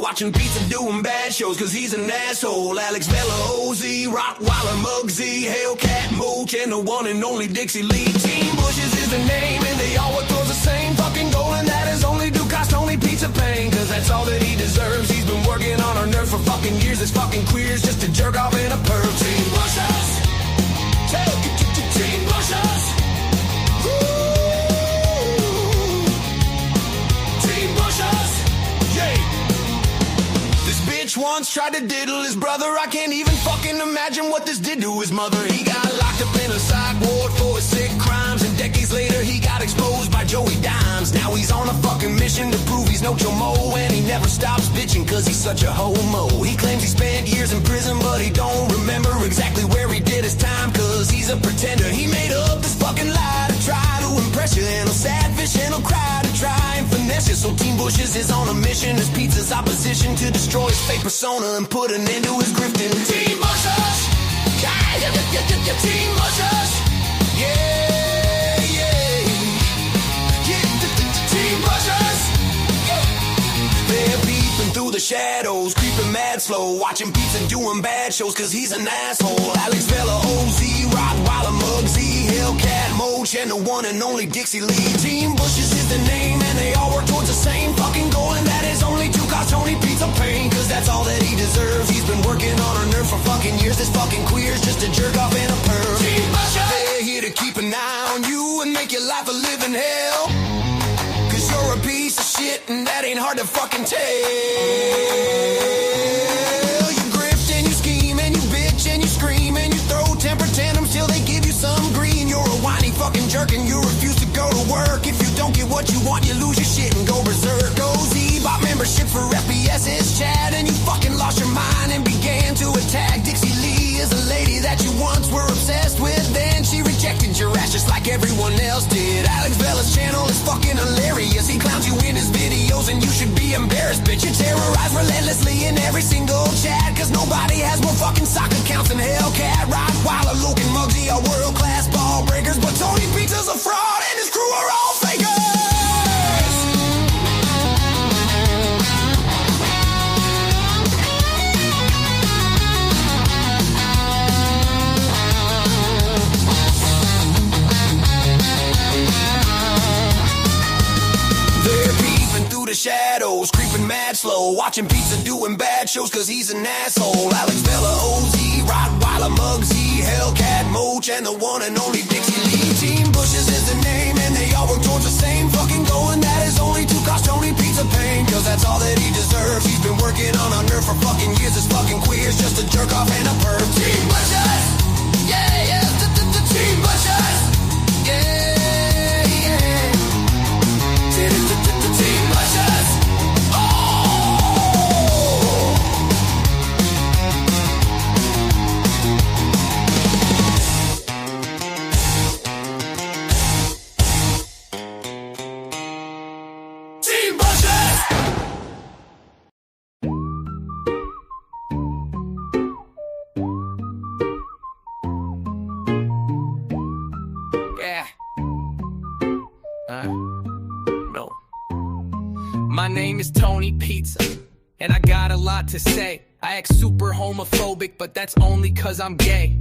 watching pizza doing bad shows cause he's an asshole. Alex Vela, OZ, Rottweiler, Muggsy, Hellcat, Mooch, and the one and only Dixie Lee. Team Bushes is the name and they all work towards the same fucking goal, and that is only do cost only pizza pain, cause that's all that he deserves. He's been working on our nerve for fucking years. This fucking queer's just a jerk off in a perv. Team Bushes, Team Bushes, Team Bushes, yeah. This bitch once tried to diddle his brother. I can't even fucking imagine what this did to his mother. He got locked up in a psych ward for his sick crimes, and decades later he got exposed by Joey Dimes. Now he's on a fucking mission to prove he's no chomo, and he never stops bitching cause he's such a homo. He claims he spent years in prison, but he don't remember exactly where he did his time cause he's a pretender. He made up this fucking lie to try to impress you, and he'll sad fish and he'll cry to try and finesse you. So Team Bushes is on a mission as pizza's opposition to destroy his fake persona and put an end to his grifting. Team Bushes, Team Bushes, yeah, yeah, yeah, Team Bushes, yeah. They're peeping through the shadows, creeping mad slow, watching pizza doing bad shows cause he's an asshole. Alex Vela, OZ, Rottweiler, Muggsy, Hellcat, Mooch, and the one and only Dixie Lee. Team Bushes is the name and they all work towards the same fucking goal, and that is only to cause Tony pizza pain, cause that's all that he deserves. He's been working on our nerve for fucking years. This fucking queer's just a jerk off and a perv. Team Bushes, they're here to keep an eye on you and make your life a living hell, cause you're a piece of shit and that ain't hard to fucking tell. You grift and you scheme and you bitch and you scream and you throw temper tantrums till they give you some green. You're a whiny fucking jerk and you refuse to go to work. If you don't get what you want, you lose your shit and go berserk. OZ bought membership for FBS's chat, and you fucking lost your mind and began to attack. Dixie Lee is a lady that you once were obsessed with, then she rejected your ass just like everyone else did. Alex Vela's channel is fucking hilarious. He clowns you in his videos and you should be embarrassed, bitch. You terrorize relentlessly in every single chat, cause nobody has more fucking sock accounts than Hellcat, Rottweiler, Luke, and Muggsy are world-class ball breakers, but Tony Pizza's a fraud and his crew are all fakers. Shadows, creeping mad slow, watching pizza doing bad shows cause he's an asshole. Alex Vela, OZ, Rottweiler, Muggsy, Hellcat, Mooch, and the one and only Dixie Lee. Team Bushes is the name and they all work towards the same fucking goal, and that is only to cause Tony pizza pain, cause that's all that he deserves. He's been working on our nerve for fucking years. This fucking queer's just a jerk off and a perv. Team Bushes, yeah, yeah, the Team Bushes, yeah. My name is Tony Pizza, and I got a lot to say. I act super homophobic, but that's only cause I'm gay.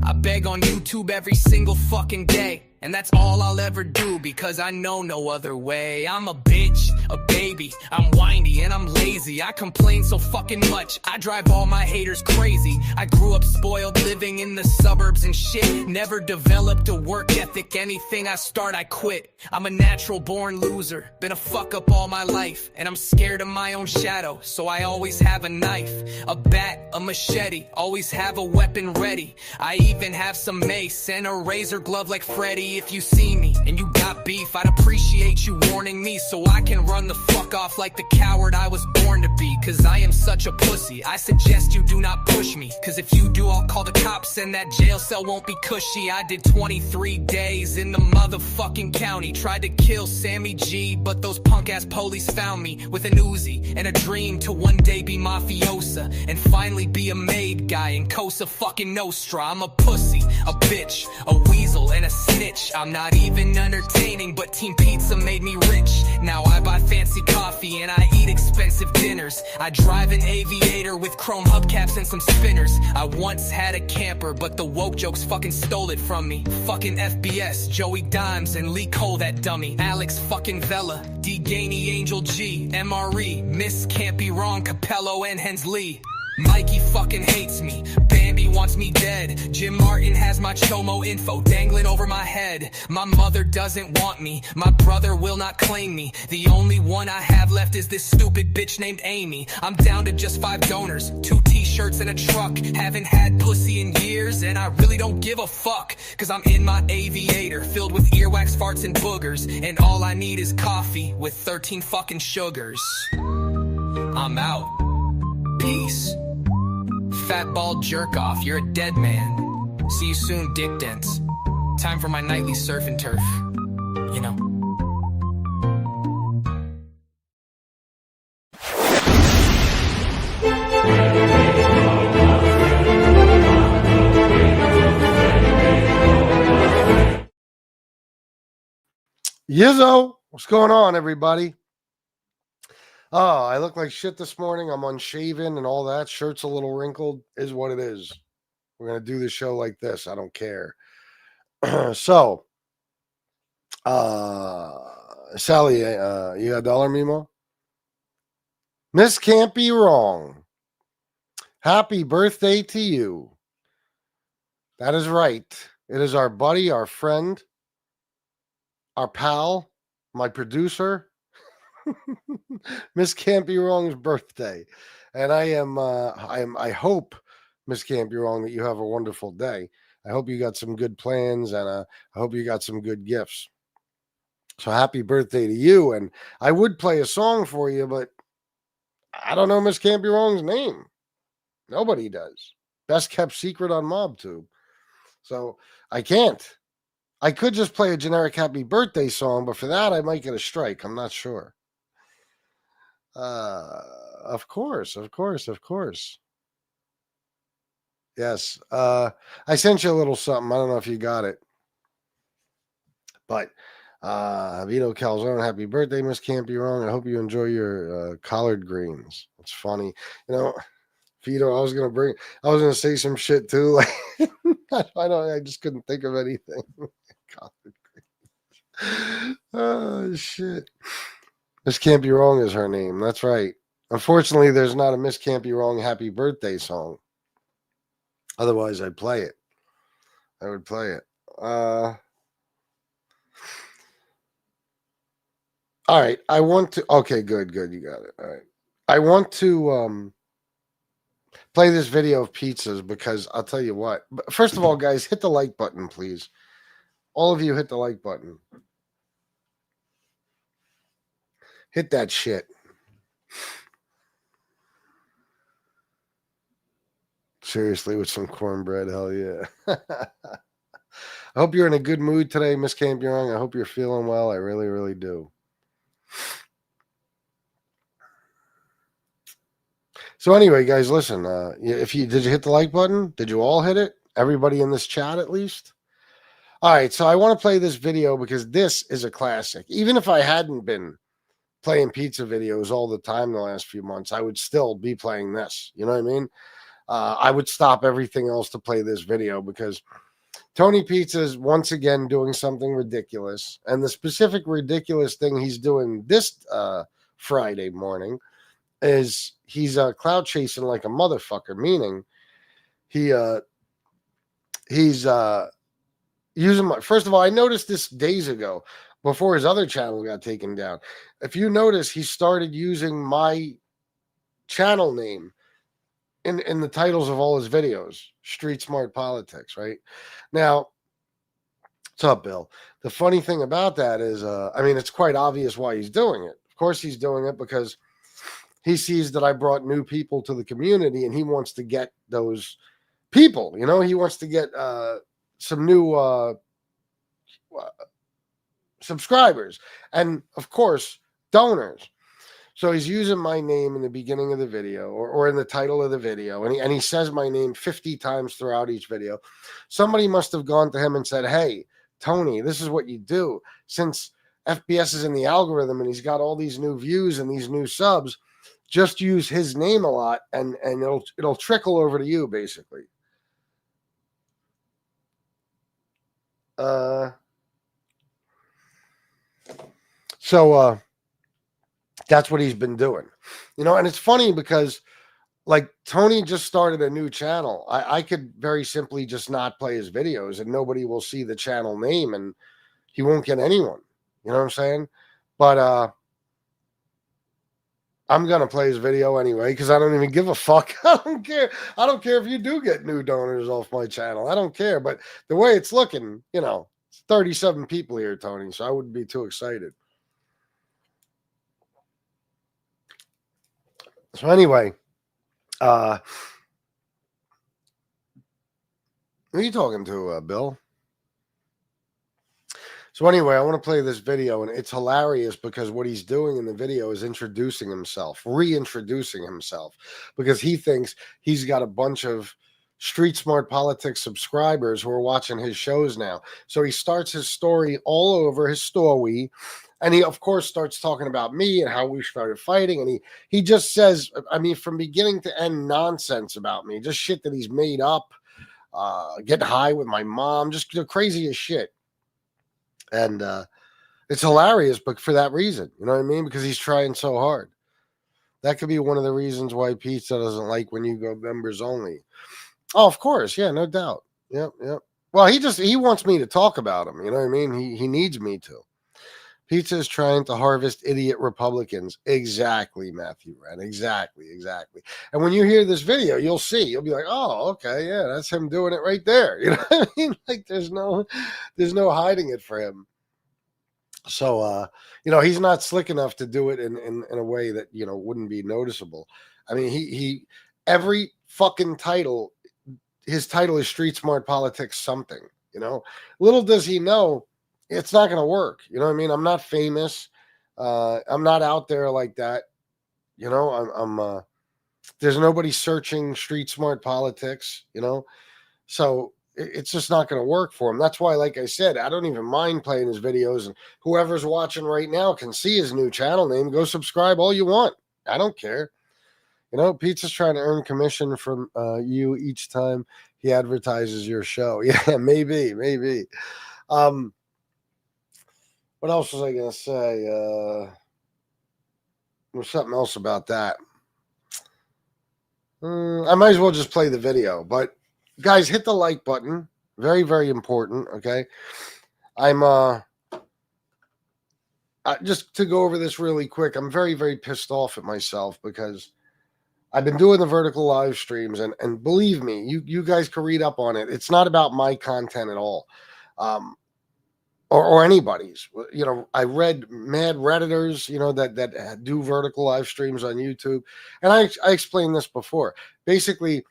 I beg on YouTube every single fucking day, and that's all I'll ever do because I know no other way. I'm a bitch, a baby, I'm whiny and I'm lazy. I complain so fucking much, I drive all my haters crazy. I grew up spoiled, living in the suburbs and shit. Never developed a work ethic, anything I start I quit. I'm a natural born loser, been a fuck up all my life, and I'm scared of my own shadow, so I always have a knife, a bat, a machete, always have a weapon ready. I even have some mace and a razor glove like Freddy. If you see me and you got beef, I'd appreciate you warning me so I can run the fuck off like the coward I was born to be. Cause I am such a pussy, I suggest you do not push me, cause if you do I'll call the cops and that jail cell won't be cushy. I did 23 days in the motherfucking county, tried to kill Sammy G, but those punk ass police found me with an Uzi and a dream to one day be mafiosa and finally be a made guy in Cosa fucking Nostra. I'm a pussy, a bitch, a weasel, and a snitch. niche. I'm not even entertaining, but Team Pizza made me rich. Now I buy fancy coffee and I eat expensive dinners. I drive an aviator with chrome hubcaps and some spinners. I once had a camper, but the woke jokes fucking stole it from me. Fucking FBS, Joey Dimes, and Lee Cole, that dummy. Alex fucking Vela, D. Gainey, Angel G, MRE, Miss Can't Be Wrong, Capello, and Hensley. Mikey fucking hates me, Bambi wants me dead. Jim Martin has my chomo info dangling over my head. My mother doesn't want me, my brother will not claim me. The only one I have left is this stupid bitch named Amy. I'm down to just 5 donors, 2 t-shirts and a truck. Haven't had pussy in years and I really don't give a fuck. Cause I'm in my aviator filled with earwax, farts, and boogers. And all I need is coffee with 13 fucking sugars. I'm out. Peace. Fat bald jerk off, you're a dead man. See you soon, dick dents. Time for my nightly surf and turf. You know. Yizzo, what's going on, everybody? Oh, I look like shit this morning. I'm unshaven and all that. Shirt's a little wrinkled. Is what it is. We're going to do the show like this. I don't care. So, Sally, you got a dollar, Mimo? Miss Can't Be Wrong. Happy birthday to you. That is right. It is our buddy, our friend, our pal, my producer, Miss Can't Be Wrong's birthday. And I hope, Miss Can't Be Wrong, that you have a wonderful day. I hope you got some good plans, and I hope you got some good gifts. So happy birthday to you. And I would play a song for you, but I don't know Miss Can't Be Wrong's name. Nobody does. Best kept secret on MobTube. So I can't. I could just play a generic happy birthday song, but for that I might get a strike. I'm not sure. Of course. Yes. I sent you a little something. I don't know if you got it. But Vito Calzone, happy birthday, Miss Can't Be Wrong. I hope you enjoy your collard greens. It's funny. You know, Vito, I was gonna say some shit too. Like I just couldn't think of anything. Collard greens. Oh shit. Miss Can't Be Wrong is her name. That's right. Unfortunately, there's not a Miss Can't Be Wrong happy birthday song. Otherwise, I'd play it. I would play it. All right. I want to. Okay, good. You got it. All right. I want to play this video of pizzas because I'll tell you what. First of all, guys, hit the like button, please. All of you hit the like button. Hit that shit. Seriously, with some cornbread, hell yeah. I hope you're in a good mood today, Miss Can't Be Wrong. I hope you're feeling well. I really, really do. So anyway, guys, listen. Did you hit the like button? Did you all hit it? Everybody in this chat, at least? All right, so I want to play this video because this is a classic. Even if I hadn't been playing pizza videos all the time the last few months, I would still be playing this. You know what I mean? I would stop everything else to play this video because Tony Pizza is once again doing something ridiculous. And the specific ridiculous thing he's doing this Friday morning is he's clout chasing like a motherfucker, meaning he's using my, first of all, I noticed this days ago before his other channel got taken down. If you notice, he started using my channel name in the titles of all his videos. Street Smart Politics, right? Now, what's up, Bill? The funny thing about that is, it's quite obvious why he's doing it. Of course he's doing it because he sees that I brought new people to the community and he wants to get those people, you know? He wants to get some new subscribers and, of course, donors. So he's using my name in the beginning of the video or in the title of the video. And he says my name 50 times throughout each video. Somebody must have gone to him and said, hey, Tony, this is what you do. Since FBS is in the algorithm and he's got all these new views and these new subs, just use his name a lot and it'll trickle over to you, basically. So that's what he's been doing. And it's funny because like Tony just started a new channel. I could very simply just not play his videos and nobody will see the channel name and he won't get anyone. You know what I'm saying? But I'm going to play his video anyway because I don't even give a fuck. I don't care. I don't care if you do get new donors off my channel. I don't care. But the way it's looking, it's 37 people here, Tony, so I wouldn't be too excited. So anyway, who are you talking to, Bill? So anyway, I want to play this video, and it's hilarious because what he's doing in the video is introducing himself, reintroducing himself, because he thinks he's got a bunch of Street Smart Politics subscribers who are watching his shows now. So he starts his story all over his story, and he, of course, starts talking about me and how we started fighting, and he just says, I mean, from beginning to end, nonsense about me, just shit that he's made up, getting high with my mom, just the craziest shit. And it's hilarious, but for that reason, you know what I mean? Because he's trying so hard. That could be one of the reasons why Pizza doesn't like when you go members only. Oh, of course. Yeah, no doubt. Yep. Well, he wants me to talk about him. You know what I mean? He needs me to. Pizza is trying to harvest idiot Republicans. Exactly, Matthew Wren. Exactly. And when you hear this video, you'll see. You'll be like, oh, okay, yeah, that's him doing it right there. You know what I mean? Like there's no hiding it for him. So, he's not slick enough to do it in a way that, wouldn't be noticeable. I mean, he every fucking title, his title is Street Smart Politics something, Little does he know it's not going to work. You know what I mean? I'm not famous. I'm not out there like that. I'm there's nobody searching Street Smart Politics, So it's just not going to work for him. That's why, like I said, I don't even mind playing his videos. And whoever's watching right now can see his new channel name. Go subscribe all you want. I don't care. Pizza's trying to earn commission from you each time he advertises your show. Yeah, maybe. What else was I going to say? There's something else about that. I might as well just play the video. But, guys, hit the like button. Very, very important, okay? I'm just to go over this really quick, I'm very, very pissed off at myself because I've been doing the vertical live streams, and believe me, you guys can read up on it. It's not about my content at all. Or anybody's. I read mad Redditors, that do vertical live streams on YouTube. And I explained this before. Basically,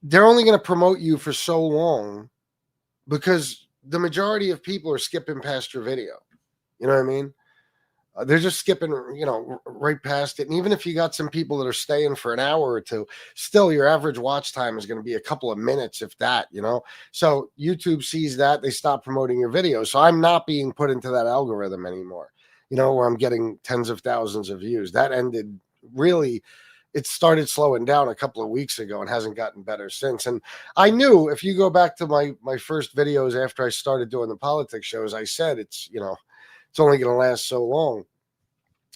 they're only going to promote you for so long because the majority of people are skipping past your video. You know what I mean? They're just skipping, right past it. And even if you got some people that are staying for an hour or two, still your average watch time is going to be a couple of minutes, if that, So YouTube sees that, they stop promoting your videos. So I'm not being put into that algorithm anymore, where I'm getting tens of thousands of views. That ended really, it started slowing down a couple of weeks ago and hasn't gotten better since. And I knew if you go back to my first videos after I started doing the politics shows, I said it's only going to last so long.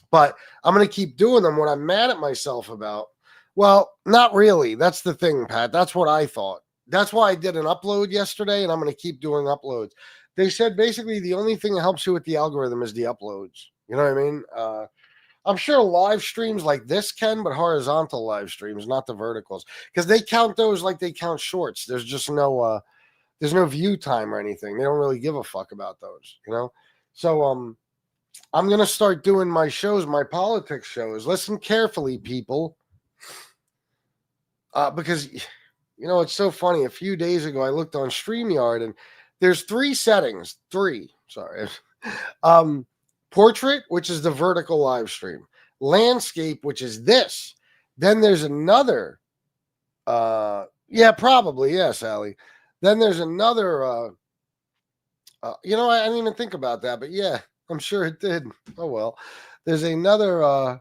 But I'm going to keep doing them. What I'm mad at myself about, well, not really. That's the thing, Pat. That's what I thought. That's why I did an upload yesterday, and I'm going to keep doing uploads. They said basically the only thing that helps you with the algorithm is the uploads. You know what I mean? I'm sure live streams like this can, but horizontal live streams, not the verticals, because they count those like they count shorts. There's just no view time or anything. They don't really give a fuck about those, So I'm going to start doing my shows, my politics shows. Listen carefully, people. Because, it's so funny. A few days ago, I looked on StreamYard, and there's three settings. Portrait, which is the vertical live stream. Landscape, which is this. Then there's another. Probably. Yes, Allie. Then there's another I didn't even think about that, but yeah, I'm sure it did. Oh well. There's another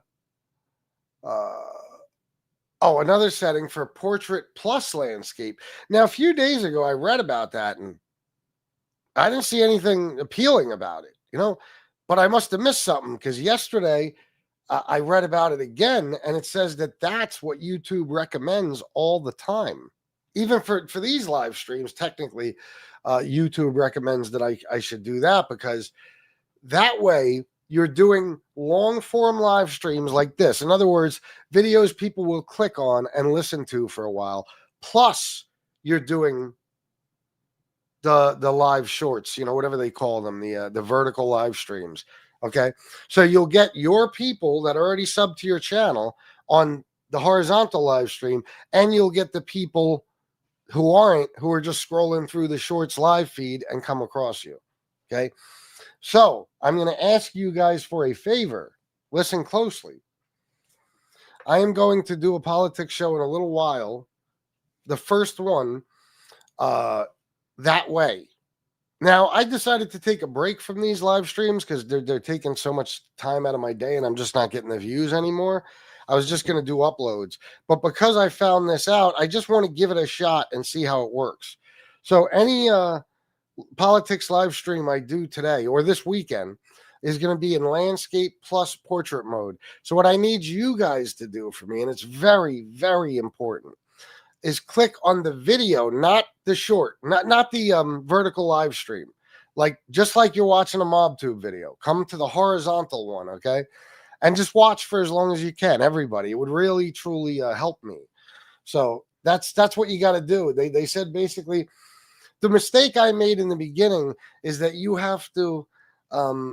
another setting for portrait plus landscape. Now, a few days ago, I read about that and I didn't see anything appealing about it, but I must have missed something because yesterday I read about it again and it says that that's what YouTube recommends all the time. Even for these live streams, technically, YouTube recommends that I should do that because that way you're doing long form live streams like this. In other words, videos people will click on and listen to for a while. Plus, you're doing the live shorts, whatever they call them, the vertical live streams. Okay, so you'll get your people that already sub to your channel on the horizontal live stream, and you'll get the people who are just scrolling through the shorts live feed and come across you. Okay, so I'm going to ask you guys for a favor. Listen closely. I am going to do a politics show in a little while. The first one, that way. Now, I decided to take a break from these live streams because they're taking so much time out of my day and I'm just not getting the views anymore. I was just going to do uploads. But because I found this out, I just want to give it a shot and see how it works. So any politics live stream I do today or this weekend is going to be in landscape plus portrait mode. So what I need you guys to do for me, and it's very, very important, is click on the video, not the short, not the vertical live stream. Just like you're watching a MobTube video. Come to the horizontal one, okay? And just watch for as long as you can, everybody. It would really, truly help me. So that's what you got to do. They said basically the mistake I made in the beginning is that you have to do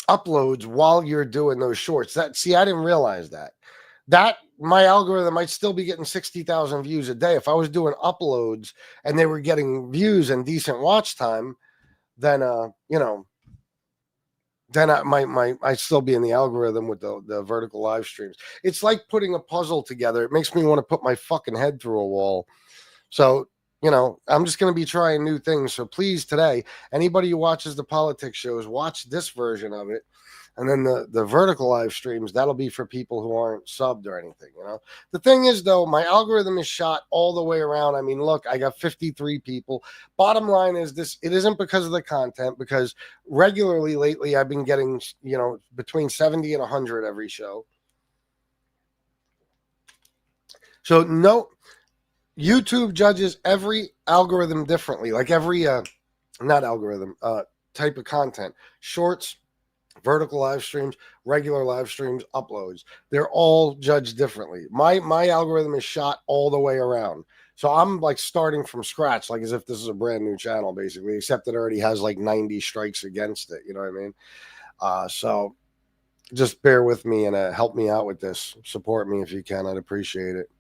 uploads while you're doing those shorts. I didn't realize that my algorithm might still be getting 60,000 views a day. If I was doing uploads and they were getting views and decent watch time, then then I'd still be in the algorithm with the vertical live streams. It's like putting a puzzle together. It makes me want to put my fucking head through a wall. So, I'm just going to be trying new things. So please, today, anybody who watches the politics shows, watch this version of it. And then the vertical live streams, that'll be for people who aren't subbed or anything, The thing is, though, my algorithm is shot all the way around. I mean, look, I got 53 people. Bottom line is this, it isn't because of the content, because regularly lately I've been getting, between 70 and 100 every show. So, no, YouTube judges every algorithm differently, like every, not algorithm, type of content. Shorts, vertical live streams, regular live streams, uploads. They're all judged differently. My algorithm is shot all the way around. So I'm like starting from scratch, like as if this is a brand new channel, basically, except it already has like 90 strikes against it. You know what I mean? So just bear with me and help me out with this. Support me if you can. I'd appreciate it.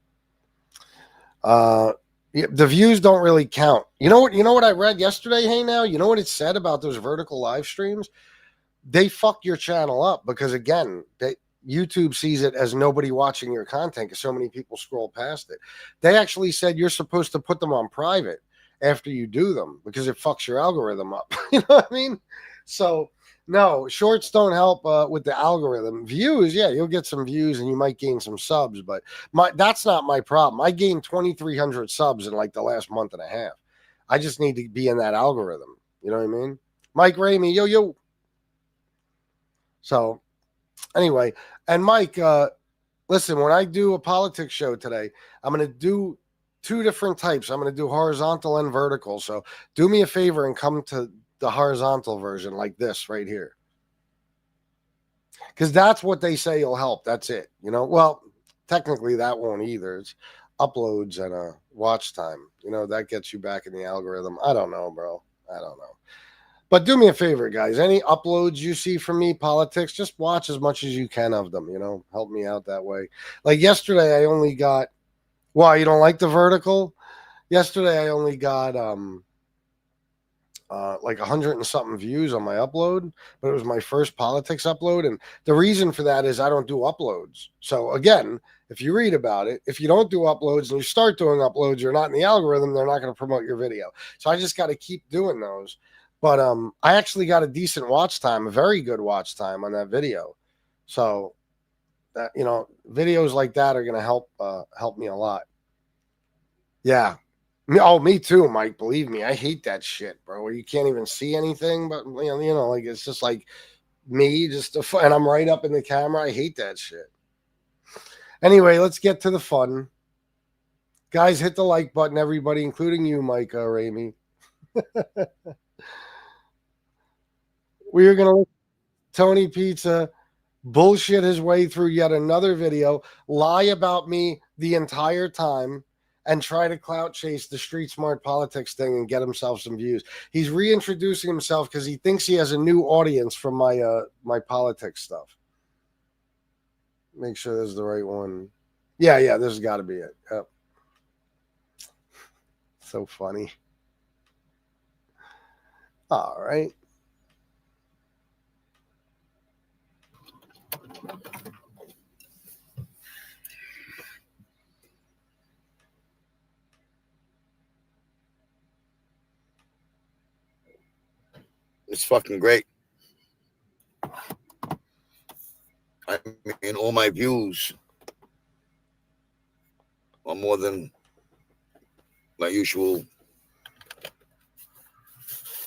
The views don't really count. You know what I read yesterday? Hey, now, you know what it said about those vertical live streams? They fuck your channel up because, again, YouTube sees it as nobody watching your content because so many people scroll past it. They actually said you're supposed to put them on private after you do them because it fucks your algorithm up. You know what I mean? So, no, shorts don't help with the algorithm. Views, yeah, you'll get some views and you might gain some subs, but that's not my problem. I gained 2,300 subs in like the last month and a half. I just need to be in that algorithm. You know what I mean? Mike Ramey, yo. So anyway, and Mike, listen, when I do a politics show today, I'm going to do two different types. I'm going to do horizontal and vertical. So do me a favor and come to the horizontal version like this right here. Because that's what they say will help. That's it. Well, technically that won't either. It's uploads and watch time. That gets you back in the algorithm. I don't know, bro. I don't know. But do me a favor, guys. Any uploads you see from me, politics, just watch as much as you can of them, help me out that way. Like yesterday, I only got, you don't like the vertical? Yesterday, I only got like 100 and something views on my upload, but it was my first politics upload. And the reason for that is I don't do uploads. So again, if you read about it, if you don't do uploads and you start doing uploads, you're not in the algorithm, they're not going to promote your video. So I just got to keep doing those. But I actually got a decent watch time, a very good watch time on that video. So that, you know, videos like that are going to help me a lot. Yeah. Me too, Mike. Believe me, I hate that shit, bro. Where you can't even see anything, but you know, like it's just like me, and I'm right up in the camera. I hate that shit. Anyway, let's get to the fun, guys. Hit the like button, everybody, including you, Mike Ramey. We are gonna let Tony Pizza bullshit his way through yet another video, lie about me the entire time, and try to clout chase the street smart politics thing and get himself some views. He's reintroducing himself because he thinks he has a new audience from my politics stuff. Make sure this is the right one. Yeah, this has got to be it. Yep. So funny. All right. It's fucking great. I mean, all my views are more than my usual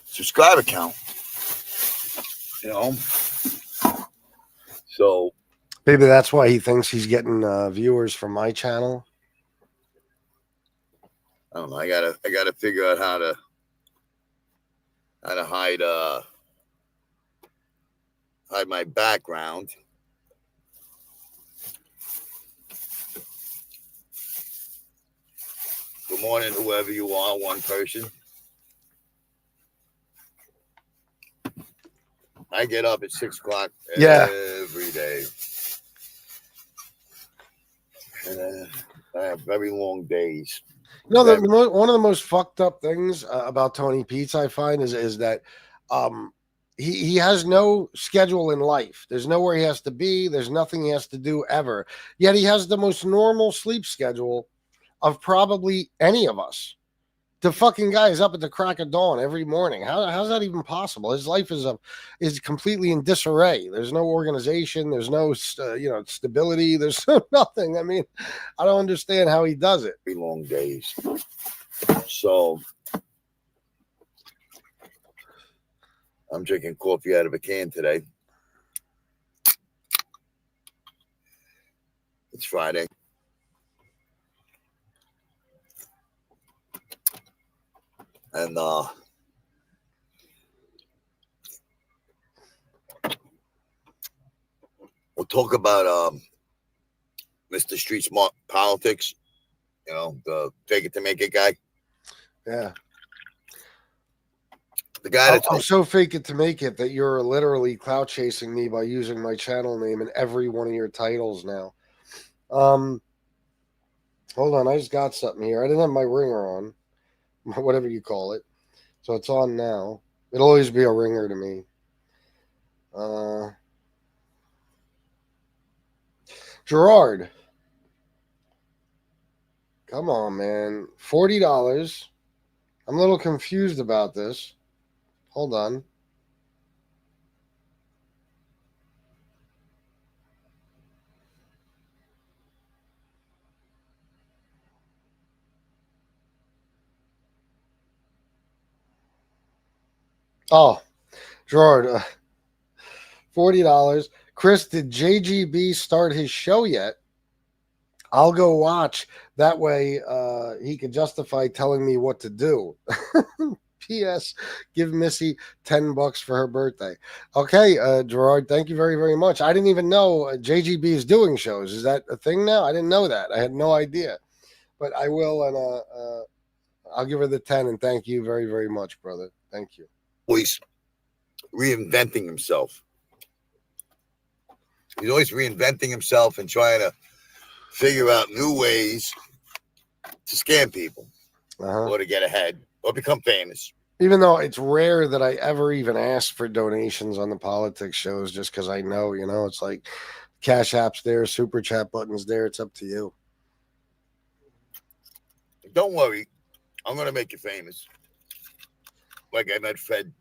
subscriber count. You know? So maybe that's why he thinks he's getting viewers from my channel. I don't know. I gotta figure out how to hide my background. Good morning, whoever you are, one person. I get up at 6 o'clock every day. And I have very long days. No, one of the most fucked up things about Tony Pizza, I find, is that he has no schedule in life. There's nowhere he has to be. There's nothing he has to do ever. Yet he has the most normal sleep schedule of probably any of us. The fucking guy is up at the crack of dawn every morning. How's that even possible? His life is completely in disarray. There's no organization. There's no stability. There's nothing. I mean, I don't understand how he does it. Very long days. So I'm drinking coffee out of a can today. It's Friday. And we'll talk about Mr. Street Smart Politics, you know, the fake it to make it guy. Yeah. The guy I'm so fake it to make it that you're literally clout chasing me by using my channel name in every one of your titles now. Hold on, I just got something here. I didn't have my ringer on, whatever you call it. So it's on now. It'll always be a ringer to me. Gerard. Come on, man. $40. I'm a little confused about this. Hold on. Oh, Gerard, $40. Chris, did JGB start his show yet? I'll go watch. That way he can justify telling me what to do. P.S. Give Missy $10 for her birthday. Okay, Gerard, thank you very, very much. I didn't even know JGB is doing shows. Is that a thing now? I didn't know that. I had no idea. But I will, and I'll give her the 10, and thank you very, very much, brother. Thank you. Always reinventing himself. He's always reinventing himself and trying to figure out new ways to scam people or to get ahead or become famous. Even though it's rare that I ever even ask for donations on the politics shows, just because I know, it's like Cash App's there, Super Chat button's there. It's up to you. Don't worry. I'm going to make you famous. Like I made Fred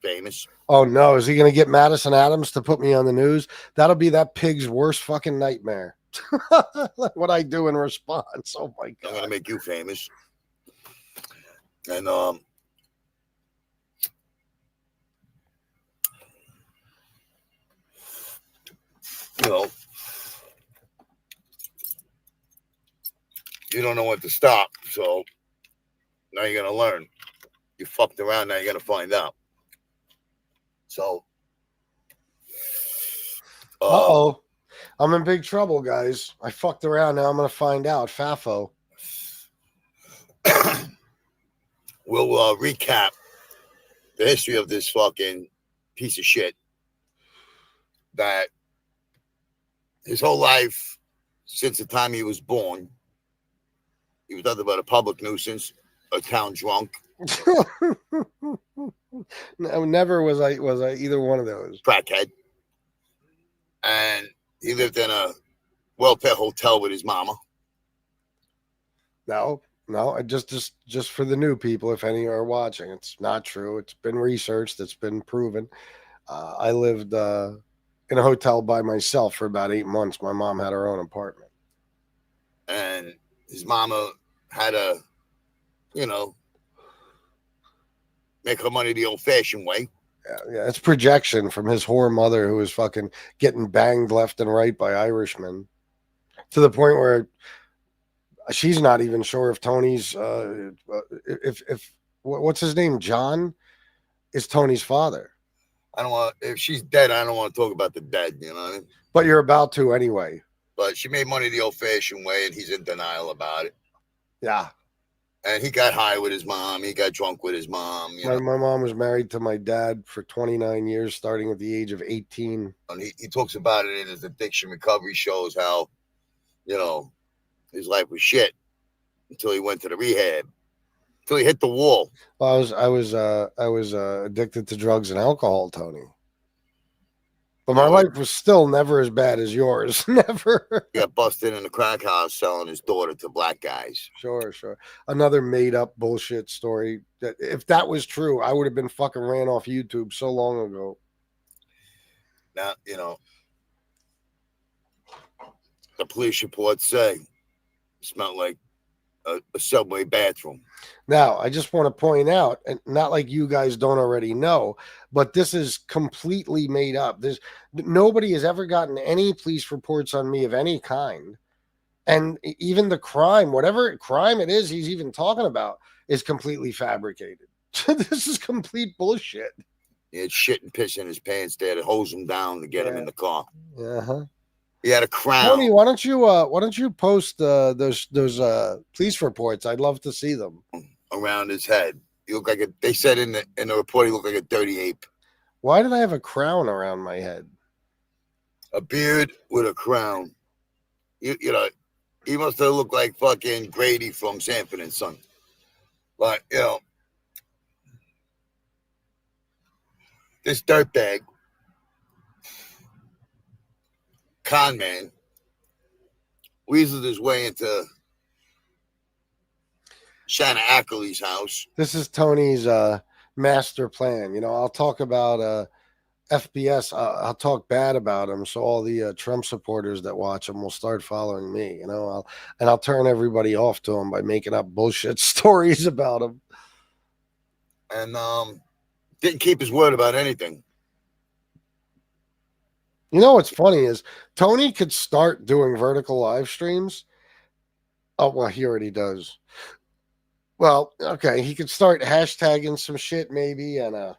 famous. Oh, no. Is he going to get Madison Adams to put me on the news? That'll be that pig's worst fucking nightmare. What I do in response. Oh, my God. I'm going to make you famous. And, you don't know when to stop. So now you're going to learn. You fucked around. Now you're going to find out. So. Uh-oh. I'm in big trouble, guys. I fucked around. Now I'm going to find out. Fafo. We'll recap the history of this fucking piece of shit that his whole life, since the time he was born, he was nothing but a public nuisance, a town drunk. No, never was I either one of those. Crackhead. And he lived in a welfare hotel with his mama. No, just for the new people, if any are watching, it's not true. It's been researched. It's been proven. I lived in a hotel by myself for about 8 months. My mom had her own apartment. And his mama had to, make her money the old-fashioned way. Yeah, it's projection from his whore mother who was fucking getting banged left and right by Irishmen to the point where she's not even sure if Tony's if what's his name, John, is Tony's father. If she's dead, I don't want to talk about the dead, you know what I mean? But you're about to anyway. But she made money the old-fashioned way, and he's in denial about it. Yeah. And he got high with his mom. He got drunk with his mom. My mom was married to my dad for 29 years, starting at the age of 18. And he talks about it in his addiction recovery shows how, his life was shit until he went to the rehab, until he hit the wall. Well, I was addicted to drugs and alcohol, Tony. But my life was still never as bad as yours. Never. He got busted in a crack house selling his daughter to black guys. Sure. Another made up bullshit story. That if that was true, I would have been fucking ran off YouTube so long ago. Now, the police reports say it smelled like a subway bathroom. Now, I just want to point out, and not like you guys don't already know, but this is completely made up. Nobody has ever gotten any police reports on me of any kind. And even the crime, whatever crime it is he's even talking about, is completely fabricated. This is complete bullshit. He had shit and piss in his pants there to hose him down to get him in the car. Uh-huh. He had a crown. Tony, why don't you post those police reports? I'd love to see them. Around his head. He looked like they said in the report he looked like a dirty ape. Why did I have a crown around my head? A beard with a crown. He must have looked like fucking Grady from Sanford and Son. Like, this dirtbag, con man, weaseled his way into Shanna Ackley's house. This is Tony's master plan. I'll talk about FBS. I'll talk bad about him, so all the Trump supporters that watch him will start following me. I'll turn everybody off to him by making up bullshit stories about him. And didn't keep his word about anything. What's funny is Tony could start doing vertical live streams. Oh, well, he already does. Well, okay, he could start hashtagging some shit maybe and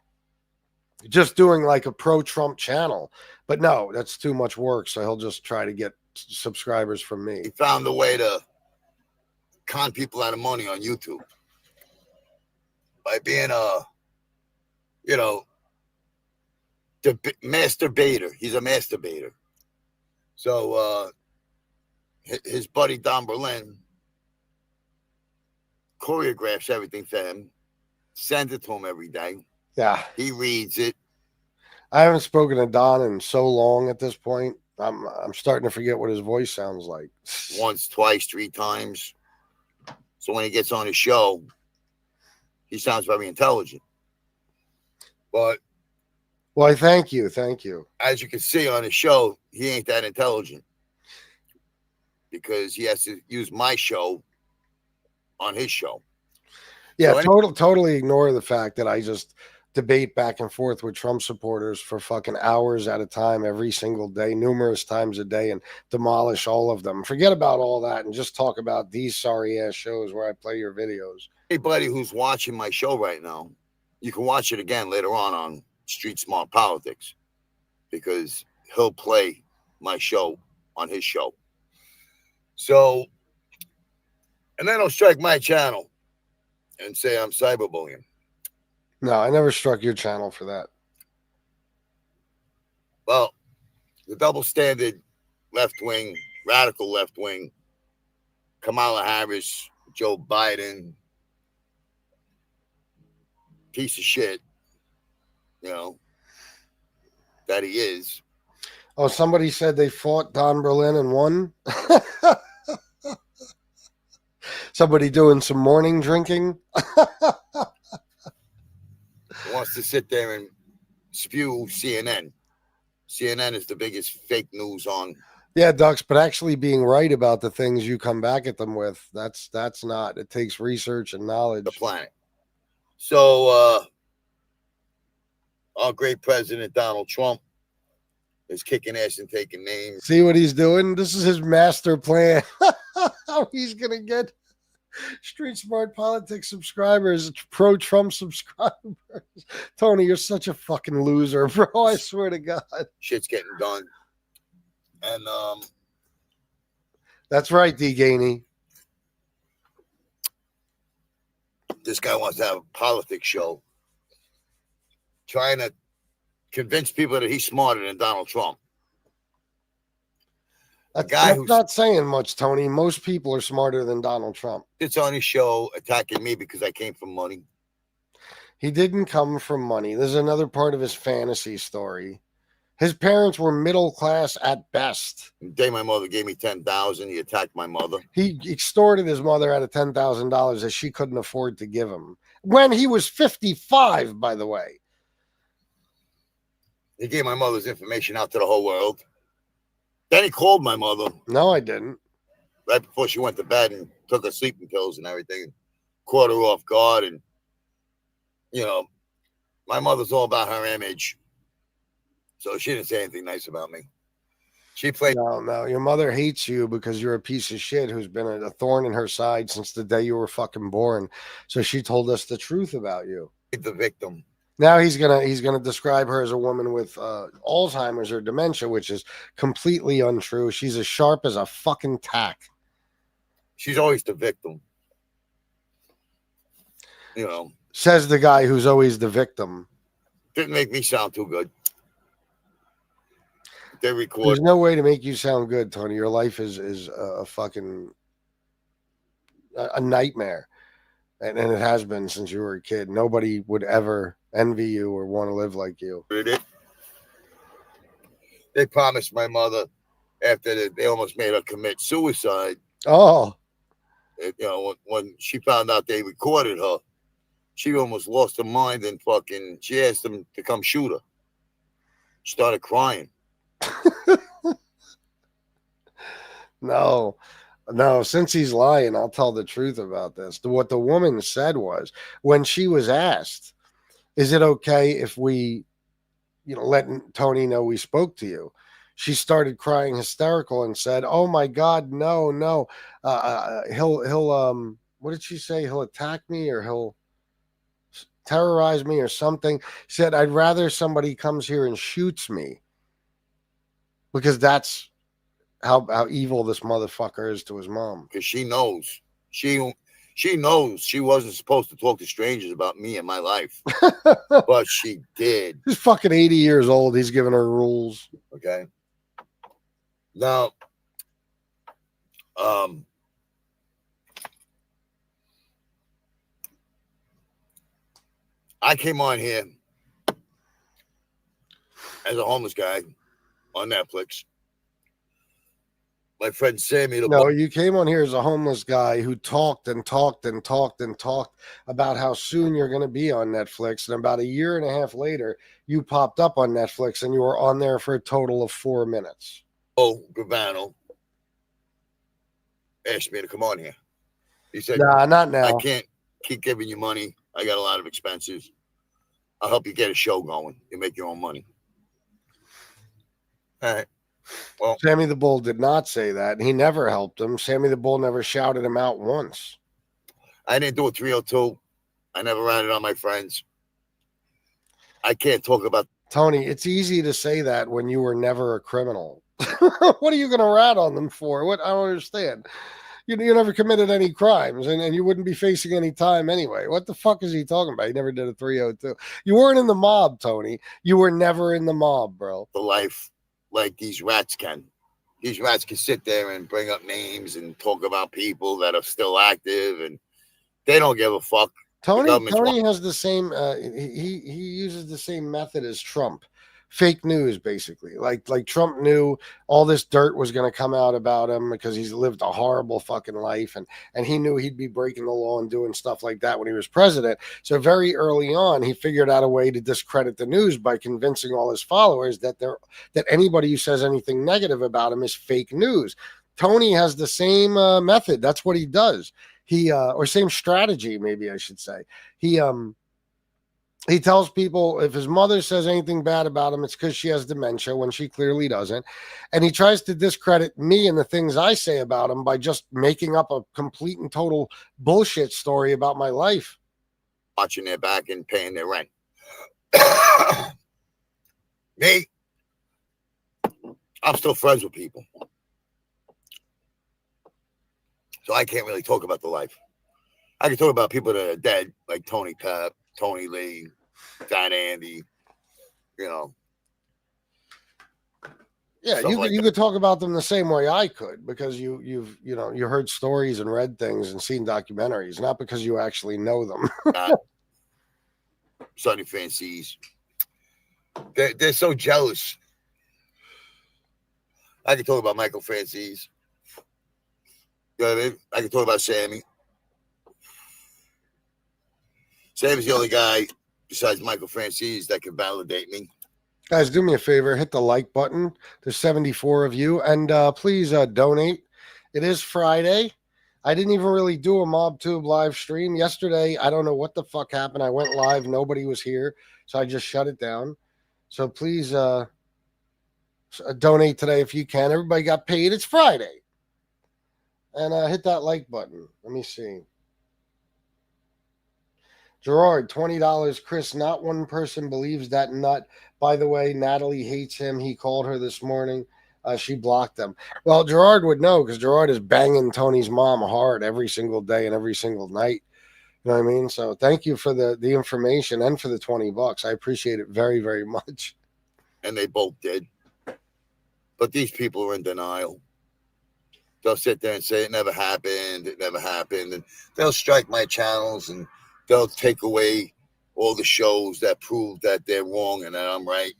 just doing like a pro-Trump channel. But no, that's too much work, so he'll just try to get subscribers from me. He found a way to con people out of money on YouTube by being the masturbator. He's a masturbator. So his buddy Don Berlin choreographs everything for him. Send it to him every day. Yeah. He reads it. I haven't spoken to Don in so long at this point. I'm starting to forget what his voice sounds like. Once, twice, 3 times. So when he gets on his show, he sounds very intelligent. But well, thank you. As you can see on his show, he ain't that intelligent because he has to use my show on his show. Yeah, So totally ignore the fact that I just debate back and forth with Trump supporters for fucking hours at a time every single day, numerous times a day, and demolish all of them. Forget about all that and just talk about these sorry ass shows where I play your videos. Anybody who's watching my show right now, you can watch it again later on Street Smart Politics because he'll play my show on his show. So, and then he'll strike my channel and say I'm cyberbullying. No, I never struck your channel for that. Well, the double standard left wing, radical left wing, Kamala Harris, Joe Biden, piece of shit, that he is. Oh, somebody said they fought Don Berlin and won. Somebody doing some morning drinking. Wants to sit there and spew CNN. CNN is the biggest fake news on. Yeah, Ducks, but actually being right about the things you come back at them with, that's not. It takes research and knowledge. The planet. So, our great president, Donald Trump, is kicking ass and taking names. See what he's doing? This is his master plan. How he's going to get Street Smart Politics subscribers, pro-Trump subscribers. Tony, you're such a fucking loser, bro. I swear to God. Shit's getting done. And that's right, D. Gainey. This guy wants to have a politics show, trying to convince people that he's smarter than Donald Trump. That's not saying much, Tony. Most people are smarter than Donald Trump. It's on his show attacking me because I came from money. He didn't come from money. There's another part of his fantasy story. His parents were middle class at best. The day my mother gave me $10,000, he attacked my mother. He extorted his mother out of $10,000 that she couldn't afford to give him. When he was 55, by the way. He gave my mother's information out to the whole world. Then he called my mother. No, I didn't. Right before she went to bed and took her sleeping pills and everything. Caught her off guard. And, my mother's all about her image. So she didn't say anything nice about me. She played. No. Your mother hates you because you're a piece of shit who's been a thorn in her side since the day you were fucking born. So she told us the truth about you. The victim. Now he's gonna describe her as a woman with Alzheimer's or dementia, which is completely untrue. She's as sharp as a fucking tack. She's always the victim. Says the guy who's always the victim. Didn't make me sound too good. They record. There's no way to make you sound good, Tony. Your life is a fucking a nightmare, and it has been since you were a kid. Nobody would ever envy you or want to live like you. They promised my mother after they almost made her commit suicide. Oh, when she found out they recorded her, she almost lost her mind and she asked them to come shoot her. She started crying. No, since he's lying, I'll tell the truth about this. What the woman said was, when she was asked, is it okay if we, let Tony know we spoke to you? She started crying hysterical and said, oh my God, no. He'll what did she say? He'll attack me or he'll terrorize me or something. She said, I'd rather somebody comes here and shoots me. Because that's how evil this motherfucker is to his mom. Because she knows. She knows she wasn't supposed to talk to strangers about me and my life. But she did. He's fucking 80 years old. He's giving her rules. Okay. Now, I came on here as a homeless guy on Netflix. My friend Sammy the No, you came on here as a homeless guy who talked and talked and talked and talked about how soon you're going to be on Netflix. And about a year and a half later, you popped up on Netflix and you were on there for a total of 4 minutes. Gravano asked me to come on here. He said, Nah, not now. I can't keep giving you money. I got a lot of expenses. I'll help you get a show going. You make your own money. All right. Well, Sammy the Bull did not say that. He never helped him. Sammy the Bull never shouted him out once. I didn't do a 302. I never ran it on my friends. I can't talk about Tony, it's easy to say that when you were never a criminal. What are you going to rat on them for? What? I don't understand. You never committed any crimes, and you wouldn't be facing any time anyway. What the fuck is he talking about? He never did a 302. You weren't in the mob, Tony. You were never in the mob, bro. the life like these rats can. These rats can sit there and bring up names and talk about people that are still active, and they don't give a fuck. Tony has the same. He uses the same method as Trump. Fake news, basically. Like Trump knew all this dirt was going to come out about him because he's lived a horrible fucking life, and he knew he'd be breaking the law and doing stuff like that when he was president. So very early on, he figured out a way to discredit the news by convincing all his followers that anybody who says anything negative about him is fake news. Tony has the same method. That's what he does. Or same strategy, maybe I should say. He tells people if his mother says anything bad about him, it's because she has dementia when she clearly doesn't. And he tries to discredit me and the things I say about him by just making up a complete and total bullshit story about my life. Watching their back and paying their rent. Me, I'm still friends with people. So I can't really talk about the life. I can talk about people that are dead, like Tony Pep, Tony Lee, Don Andy, you know. Yeah, you could talk about them the same way I could, because you heard stories and read things and seen documentaries, not because you actually know them. Sonny Francis. They're so jealous. I can talk about Michael Francis. You know what I mean? I can talk about Sammy. Sammy's the only guy besides Michael Francis that can validate me. Guys, do me a favor, hit the like button. There's 74 of you, and please donate. It is Friday. I didn't even really do a MobTube live stream yesterday. I don't know what the fuck happened. I went live, nobody was here, so I just shut it down. So please donate today if you can. Everybody got paid. It's Friday. And hit that like button. Let me see. Gerard, $20. Chris, not one person believes that nut. By the way, Natalie hates him. He called her this morning. She blocked him. Well, Gerard would know, because Gerard is banging Tony's mom hard every single day and every single night. You know what I mean? So thank you for the information and for the $20. I appreciate it very, very much. And they both did. But these people are in denial. They'll sit there and say it never happened. And they'll strike my channels and they'll take away all the shows that prove that they're wrong and that I'm right.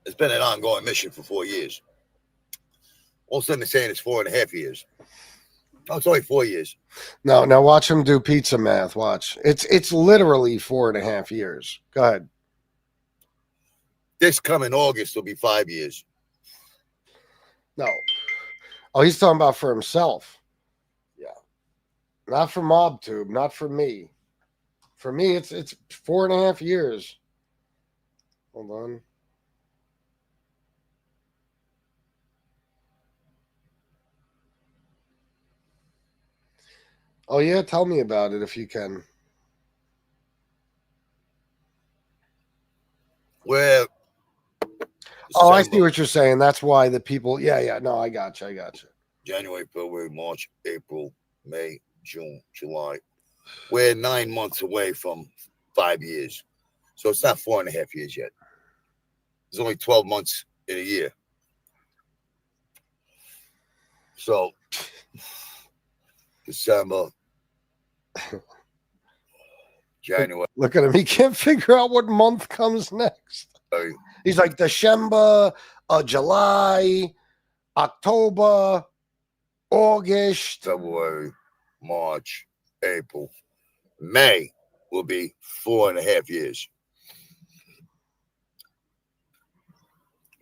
It's been an ongoing mission for 4 years. All of a sudden they're saying it's 4.5 years. Oh, it's only 4 years. No, now watch him do pizza math. Watch. It's literally 4.5 years. Go ahead. This coming August will be 5 years. No. Oh, he's talking about for himself. Yeah. Not for MobTube, not for me. For me, it's 4.5 years. Hold on. Oh, yeah? Tell me about it if you can. Where? Oh, I see what you're saying. That's why the people. Yeah. No, I got you. January, February, March, April, May, June, July. We're 9 months away from 5 years. So it's not 4.5 years yet. There's only 12 months in a year. So December, January. Look at him. He can't figure out what month comes next. He's like December, July, October, August, February, March, April, May will be 4.5 years.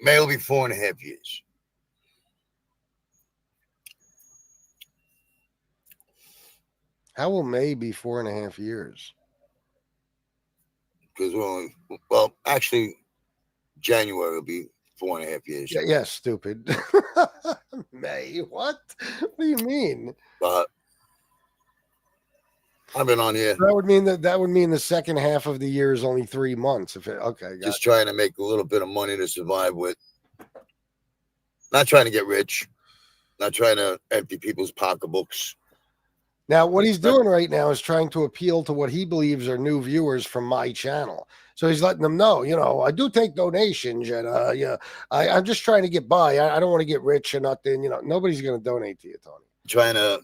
May will be 4.5 years. How will May be 4.5 years? Because we're only, well, actually, January will be 4.5 years. Yeah, stupid. May, what? What do you mean? But I've been on here. That would mean the second half of the year is only 3 months. Just trying to make a little bit of money to survive with. Not trying to get rich. Not trying to empty people's pocketbooks. Now, what he's doing right now is trying to appeal to what he believes are new viewers from my channel. So he's letting them know, I do take donations, and I'm just trying to get by. I don't want to get rich or nothing. Nobody's going to donate to you, Tony. Trying to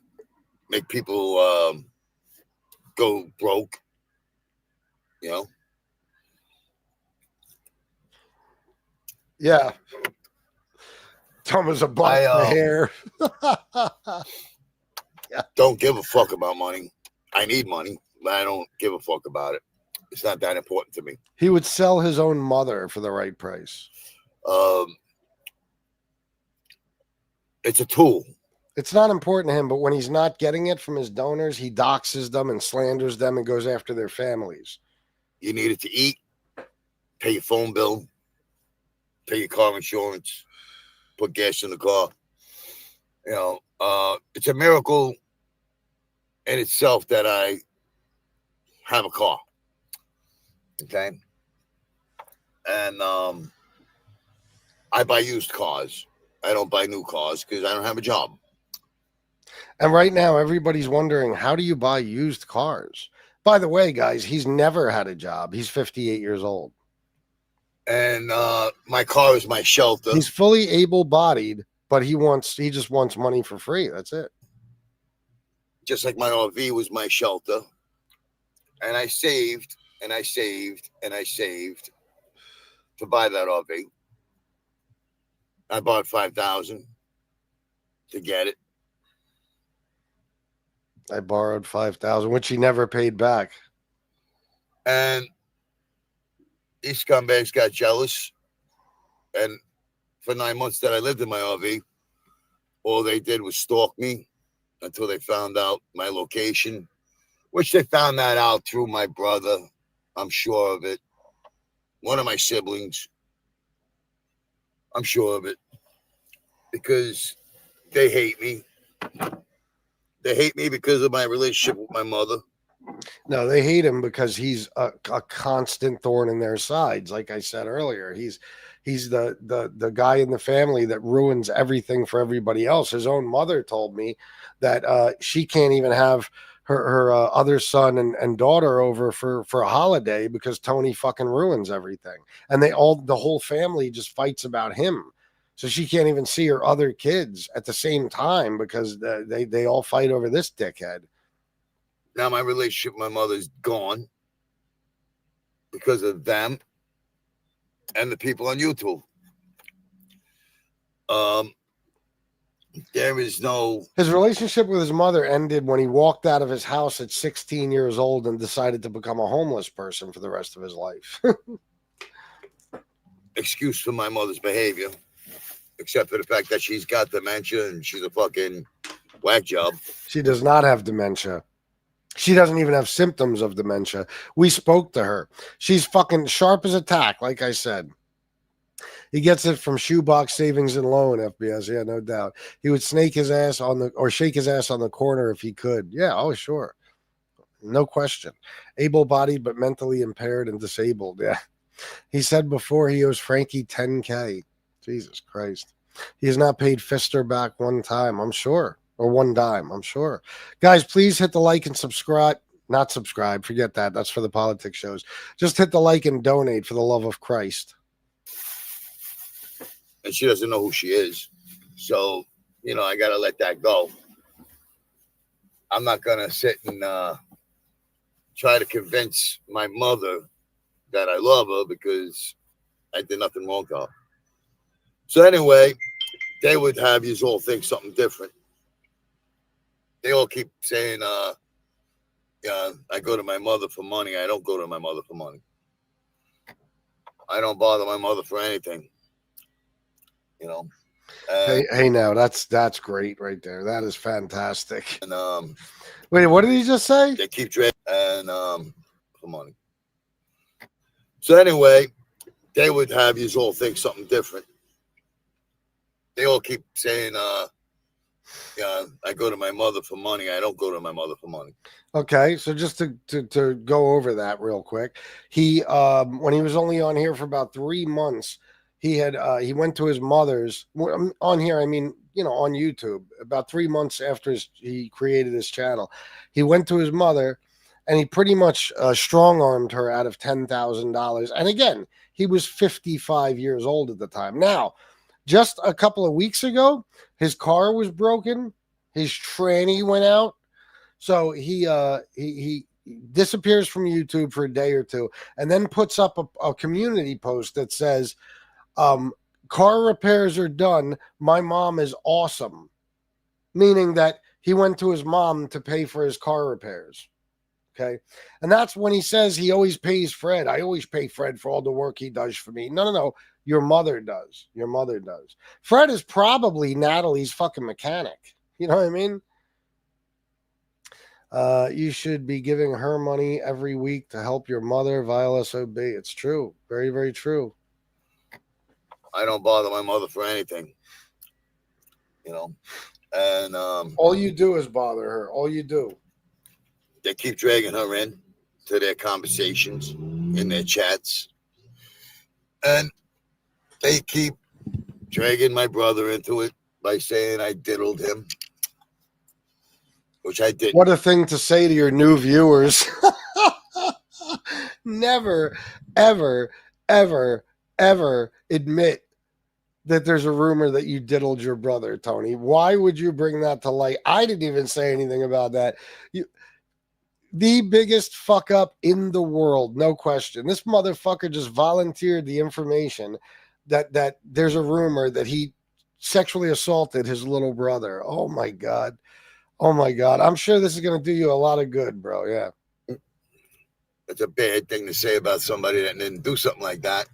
make people go broke. Yeah. Thomas a butt for hair. Yeah. Don't give a fuck about money. I need money, but I don't give a fuck about it. It's not that important to me. He would sell his own mother for the right price. It's a tool. It's not important to him, but when he's not getting it from his donors, he doxes them and slanders them and goes after their families. You need it to eat, pay your phone bill, pay your car insurance, put gas in the car. It's a miracle in itself that I have a car. Okay. And I buy used cars. I don't buy new cars because I don't have a job. And right now, everybody's wondering, how do you buy used cars? By the way, guys, he's never had a job. He's 58 years old. And my car is my shelter. He's fully able-bodied, but he just wants money for free. That's it. Just like my RV was my shelter. And I saved, and I saved, and I saved to buy that RV. I bought $5,000 to get it. I borrowed $5,000, which he never paid back. And these scumbags got jealous. And for 9 months that I lived in my RV, all they did was stalk me until they found out my location, which they found that out through my brother. I'm sure of it. One of my siblings. I'm sure of it. Because they hate me. They hate me because of my relationship with my mother. No, they hate him because he's a constant thorn in their sides. Like I said earlier, he's the guy in the family that ruins everything for everybody else. His own mother told me that she can't even have her other son and daughter over for a holiday because Tony fucking ruins everything. And the whole family just fights about him. So she can't even see her other kids at the same time because they all fight over this dickhead. Now my relationship with my mother's gone because of them and the people on YouTube. There is no... His relationship with his mother ended when he walked out of his house at 16 years old and decided to become a homeless person for the rest of his life. Excuse for my mother's behavior, except for the fact that she's got dementia and she's a fucking whack job. She does not have dementia. She doesn't even have symptoms of dementia. We spoke to her. She's fucking sharp as a tack, like I said. He gets it from Shoebox Savings and Loan, FBS. Yeah, no doubt. He would shake his ass on the corner if he could. Yeah, oh, sure. No question. Able-bodied, but mentally impaired and disabled. Yeah. He said before he owes Frankie $10K. Jesus Christ. He has not paid Fister back one time, I'm sure. Or one dime, I'm sure. Guys, please hit the like and subscribe. Not subscribe. Forget that. That's for the politics shows. Just hit the like and donate for the love of Christ. And she doesn't know who she is. So, I got to let that go. I'm not going to sit and try to convince my mother that I love her because I did nothing wrong to her. So anyway, they would have you all think something different. They all keep saying, yeah, I go to my mother for money. I don't go to my mother for money. I don't bother my mother for anything. You know. Hey, now that's great right there. That is fantastic. And wait, what did he just say? They keep dragging and for money. So anyway, they would have you all think something different. They all keep saying, yeah, I go to my mother for money. I don't go to my mother for money. Okay, so just to go over that real quick, he when he was only on here for about 3 months, he went to his mother's on here. I mean, you know, on YouTube about 3 months after he created his channel, he went to his mother, and he pretty much strong-armed her out of $10,000. And again, he was 55 years old at the time. Now, just a couple of weeks ago, his car was broken, his tranny went out. So he disappears from YouTube for a day or two, and then puts up a community post that says, car repairs are done. My mom is awesome. Meaning that he went to his mom to pay for his car repairs. Okay. And that's when he says he always pays Fred. I always pay Fred for all the work he does for me. No. Your mother does. Your mother does. Fred is probably Natalie's fucking mechanic. You know what I mean? You should be giving her money every week to help your mother, Viola SOB. It's true. Very, very true. I don't bother my mother for anything. You know. And all you do is bother her. All you do. They keep dragging her in to their conversations, in their chats. And they keep dragging my brother into it by saying I diddled him. Which I did. What a thing to say to your new viewers. Never, ever, ever, ever admit that there's a rumor that you diddled your brother, Tony. Why would you bring that to light? I didn't even say anything about that. The biggest fuck up in the world, no question. This motherfucker just volunteered the information that there's a rumor that he sexually assaulted his little brother. Oh my God. Oh my God. I'm sure this is going to do you a lot of good, bro. Yeah. It's a bad thing to say about somebody that didn't do something like that,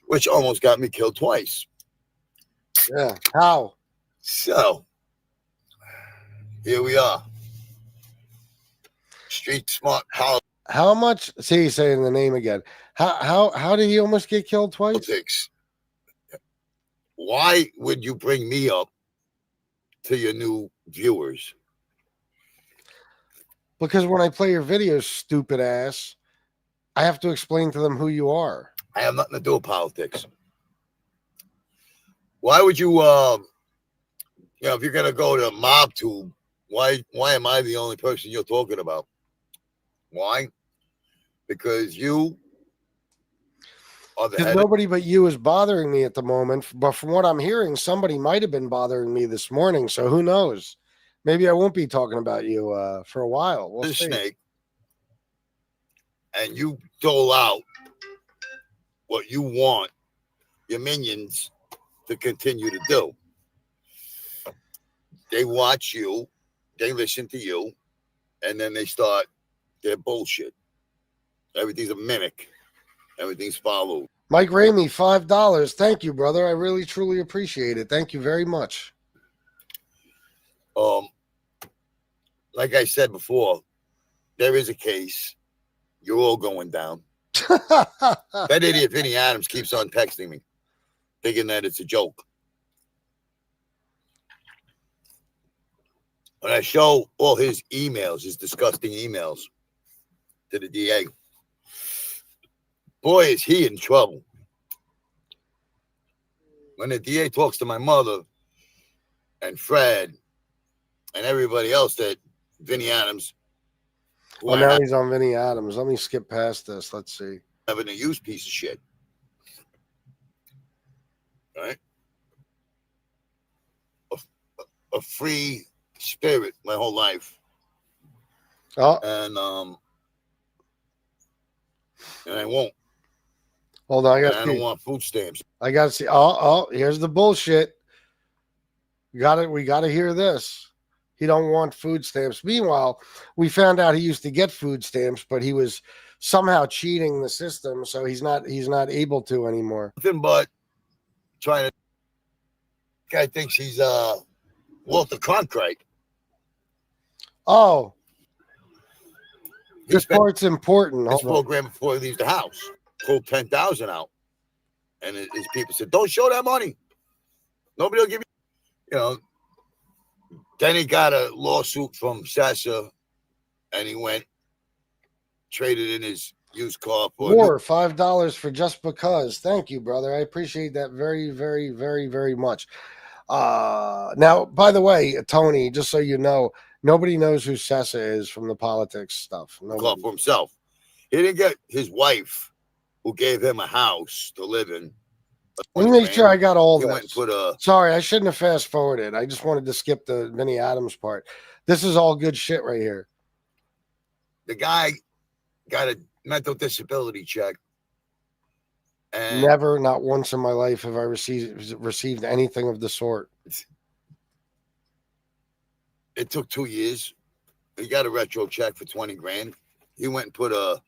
which almost got me killed twice. Yeah. How? So here we are. Street smart politics. How much? See, saying the name again. How did he almost get killed twice? Politics. Why would you bring me up to your new viewers? Because when I play your videos, stupid ass, I have to explain to them who you are. I have nothing to do with politics. Why would you, if you're gonna go to MobTube, why am I the only person you're talking about? Why? Because you are the head. Nobody but you is bothering me at the moment. But from what I'm hearing, somebody might have been bothering me this morning. So who knows? Maybe I won't be talking about you for a while. We'll see. Snake, and you dole out what you want your minions to continue to do. They watch you, they listen to you, and then they start their bullshit. Everything's a mimic. Everything's followed. Mike Ramey, $5. Thank you, brother. I really, truly appreciate it. Thank you very much. Like I said before, there is a case. You're all going down. That idiot Vinny Adams keeps on texting me, thinking that it's a joke. When I show all his emails, his disgusting emails to the DA, boy, is he in trouble. When the DA talks to my mother and Fred and everybody else that Vinny Adams. Well, now he's on Vinny Adams. Let me skip past this. Let's see. Having a used piece of shit. Right? A free spirit my whole life. Oh. And and I won't. Hold on, I And got. I don't want food stamps. I got to see. Oh, here's the bullshit. We got to hear this. He don't want food stamps. Meanwhile, we found out he used to get food stamps, but he was somehow cheating the system, so he's not able to anymore. Nothing but trying to. Guy thinks he's Walter Cronkite. Oh, He this spent part's important. this Hold on. program before he leaves the house. Pulled 10,000 out, and his people said, "Don't show that money. Nobody will give you." You know. Then he got a lawsuit from Sasha, and he went traded in his used car for More $5 for just because. Thank you, brother. I appreciate that very, very, very, very much. Now, by the way, Tony, just so you know, nobody knows who Sessa is from the politics stuff. car for himself. He didn't get his wife, who gave him a house to live in. Let me make sure I got all He this. went and put a. Sorry, I shouldn't have fast forwarded. I just wanted to skip the Vinny Adams part. This is all good shit right here. The guy got a mental disability check. And Never, not once in my life, have I received anything of the sort. it took 2 years. He got a retro check for 20 grand. He went and put a.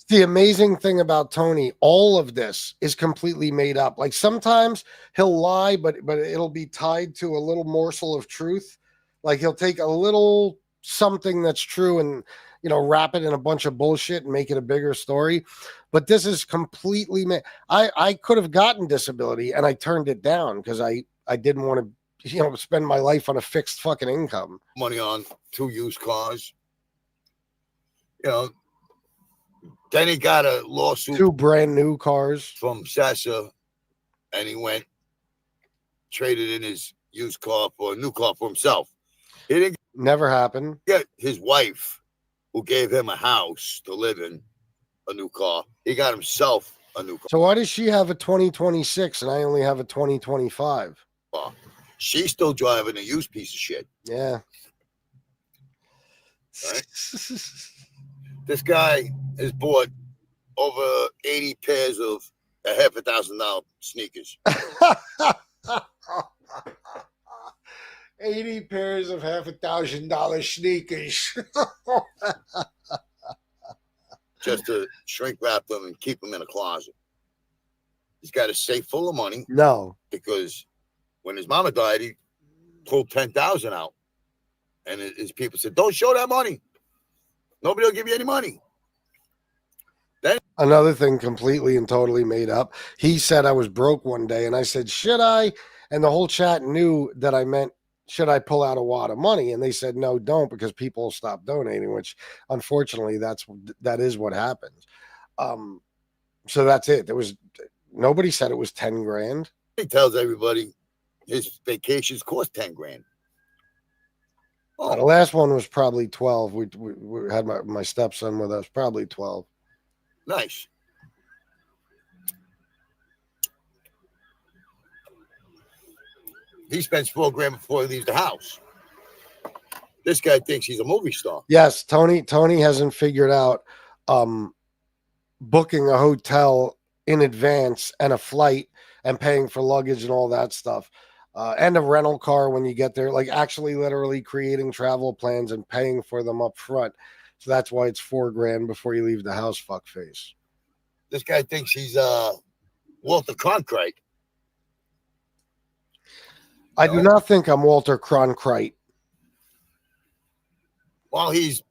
The amazing thing about Tony, all of this is completely made up. Like sometimes he'll lie, but it'll be tied to a little morsel of truth. Like he'll take a little something that's true and wrap it in a bunch of bullshit and make it a bigger story. But this is completely I could have gotten disability and I turned it down because I didn't want to spend my life on a fixed fucking income. Money on 2 used cars. Then he got a lawsuit. 2 brand new cars from Sasha, and he went traded in his used car for a new car for himself. He didn't never happened. Get his wife, who gave him a house to live in, a new car. He got himself a new car. So why does she have a 2026 and I only have a 2025? She's still driving a used piece of shit. Yeah. Right? This guy has bought over 80 pairs of $1,500 sneakers. 80 pairs of $1,500 sneakers. Just to shrink wrap them and keep them in a closet. He's got a safe full of money. No. Because when his mama died, he pulled 10,000 out. And his people said, "Don't show that money. Nobody will give you any money." Then another thing completely and totally made up. He said I was broke one day, and I said, "Should I?" And the whole chat knew that I meant, should I pull out a wad of money? And they said, "No, don't," because people will stop donating, which unfortunately that is what happens. So that's it. Nobody said it was 10 grand. He tells everybody his vacations cost 10 grand. Oh. The last one was probably 12. We had my stepson with us, probably 12. Nice. He spends $4 grand before he leaves the house. This guy thinks he's a movie star. Yes, Tony hasn't figured out booking a hotel in advance and a flight and paying for luggage and all that stuff. And a rental car when you get there, like actually literally creating travel plans and paying for them up front. So that's why it's $4 grand before you leave the house, fuckface. This guy thinks he's Walter Cronkite. I do not think I'm Walter Cronkite. Well, he's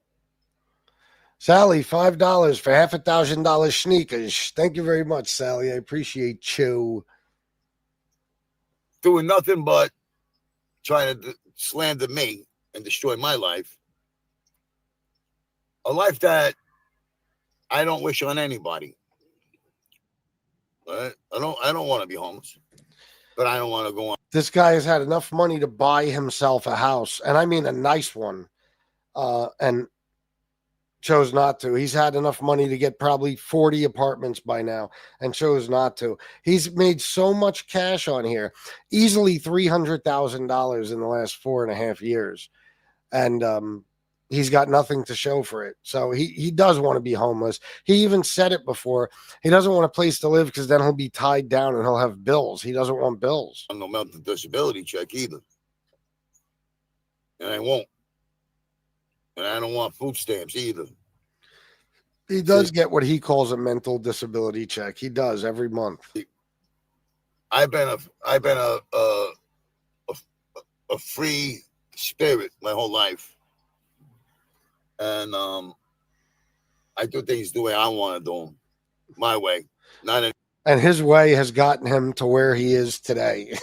Sally, $5 for $1,500 sneakers. Thank you very much, Sally. I appreciate you. Doing nothing but trying to slander me and destroy my life. A life that I don't wish on anybody. Right? I don't want to be homeless, but I don't want to go on. This guy has had enough money to buy himself a house, and I mean a nice one, and chose not to. He's had enough money to get probably 40 apartments by now and chose not to. He's made so much cash on here, easily $300,000 in the last 4.5 years. And he's got nothing to show for it. So he does want to be homeless. He even said it before. He doesn't want a place to live because then he'll be tied down and he'll have bills. He doesn't want bills. No mental disability check either. And I won't. And I don't want food stamps either. He does get what he calls a mental disability check. He does every month. I've been a free spirit my whole life, and I do things the way I want to do them, my way, not in. And his way has gotten him to where he is today.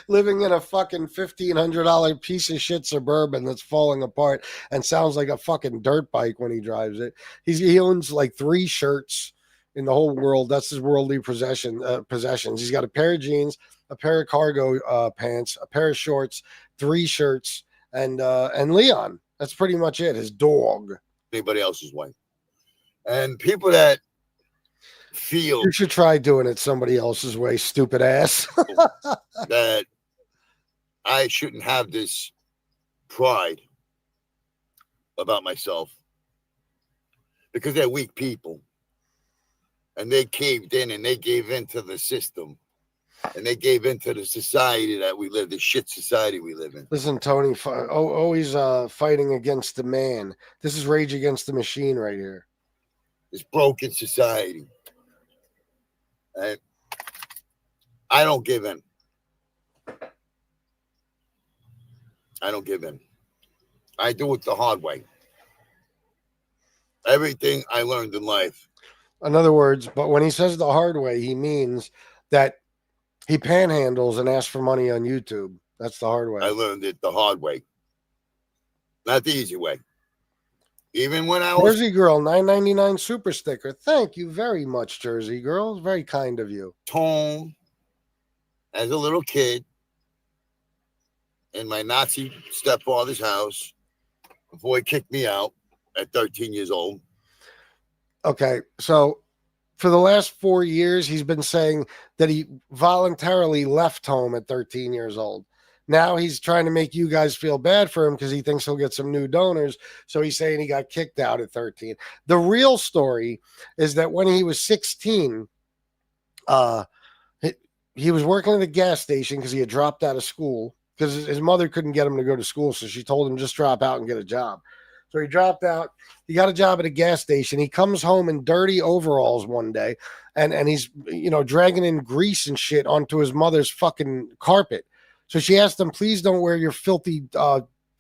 Living in a fucking $1,500 piece of shit Suburban that's falling apart and sounds like a fucking dirt bike when he drives it. He owns like 3 shirts in the whole world. That's his worldly possessions. He's got a pair of jeans, a pair of cargo pants, a pair of shorts, 3 shirts, and Leon. That's pretty much it. His dog. Anybody else's way. And people that feel you should try doing it somebody else's way, stupid ass. that I shouldn't have this pride about myself because they're weak people and they caved in and they gave into the system and they gave into the society that we live, the shit society we live in. Listen, Tony, always fighting against the man. This is Rage Against the Machine right here. This broken society. And I don't give in. I don't give in. I do it the hard way. Everything I learned in life. In other words, but when he says the hard way, he means that he panhandles and asks for money on YouTube. That's the hard way. I learned it the hard way. Not the easy way. Even when I was Jersey Girl, $9.99 super sticker. Thank you very much, Jersey Girl. It's very kind of you. Home as a little kid in my Nazi stepfather's house before he kicked me out at 13 years old. Okay, so for the last 4 years, he's been saying that he voluntarily left home at 13 years old. Now he's trying to make you guys feel bad for him because he thinks he'll get some new donors. So he's saying he got kicked out at 13. The real story is that when he was 16, he was working at a gas station because he had dropped out of school because his mother couldn't get him to go to school. So she told him, just drop out and get a job. So he dropped out. He got a job at a gas station. He comes home in dirty overalls one day and he's, dragging in grease and shit onto his mother's fucking carpet. So she asked him, please don't wear your filthy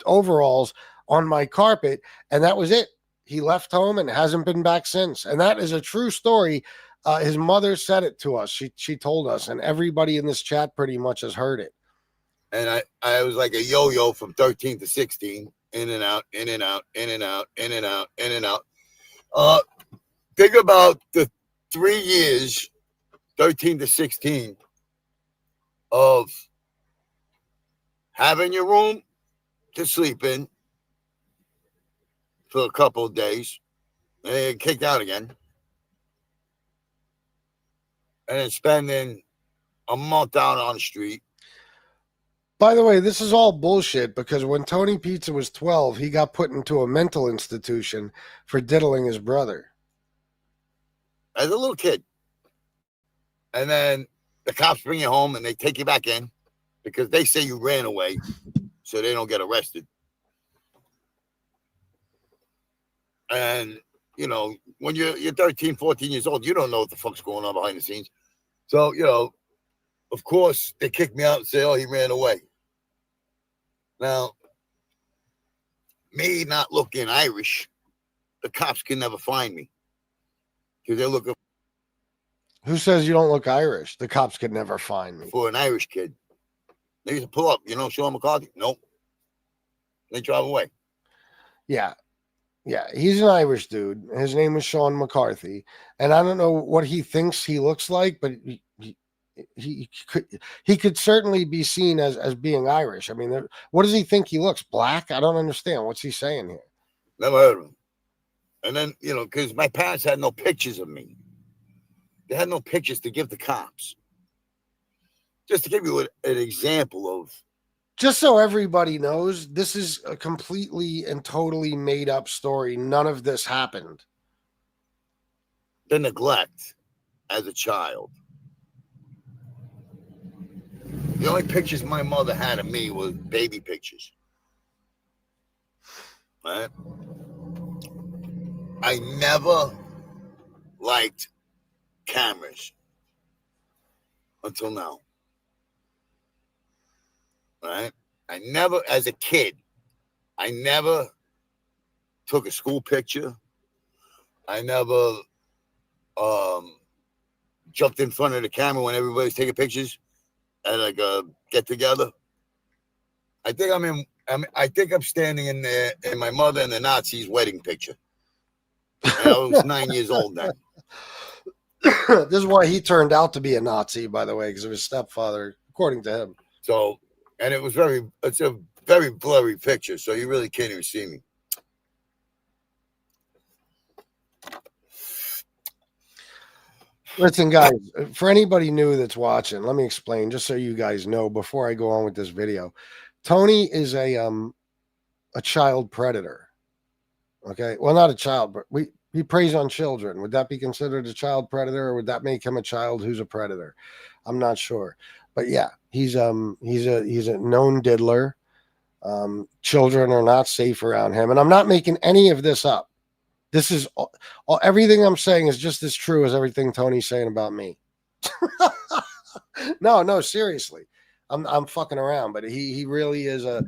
overalls on my carpet. And that was it. He left home and hasn't been back since. And that is a true story. His mother said it to us. She told us, and everybody in this chat pretty much has heard it. And I was like a yo-yo from 13 to 16, in and out, in and out, in and out, in and out, in and out. Think about the 3 years, 13 to 16, of having your room to sleep in for a couple of days, and then get kicked out again, and then spending a month out on the street. By the way, this is all bullshit because when Tony Pizza was 12, he got put into a mental institution for diddling his brother. As a little kid. And then the cops bring you home and they take you back in because they say you ran away so they don't get arrested. And, when you're 13, 14 years old, you don't know what the fuck's going on behind the scenes. So, of course, they kick me out and say, oh, he ran away. Now, me not looking Irish, the cops can never find me because they're looking. Who says you don't look Irish? The cops could never find me. For an Irish kid. They used to pull up, Sean McCarthy. Nope. They drive away. Yeah. Yeah, he's an Irish dude. His name is Sean McCarthy. And I don't know what he thinks he looks like, but he could certainly be seen as being Irish. I mean, what does he think he looks? Black? I don't understand. What's he saying here? Never heard of him. And then, because my parents had no pictures of me. They had no pictures to give the cops. Just to give you an example of just so everybody knows, this is a completely and totally made up story. None of this happened. The neglect as a child. The only pictures my mother had of me were baby pictures. Right? I never liked cameras until now. Right? I never, as a kid, I never took a school picture. I never jumped in front of the camera when everybody's taking pictures at like a get together. I think I'm standing in there in my mother and the Nazis wedding picture. And I was 9 years old then. This is why he turned out to be a Nazi, by the way, because of his stepfather, according to him. So, and it's a very blurry picture, so you really can't even see me. Listen, guys, for anybody new that's watching, let me explain, just so you guys know before I go on with this video. Tony is a child predator. Okay, well, not a child, but he preys on children. Would that be considered a child predator, or would that make him a child who's a predator? I'm not sure, but yeah, he's a known diddler. Children are not safe around him, and I'm not making any of this up. This is everything I'm saying is just as true as everything Tony's saying about me. No, seriously. I'm fucking around, but he really is a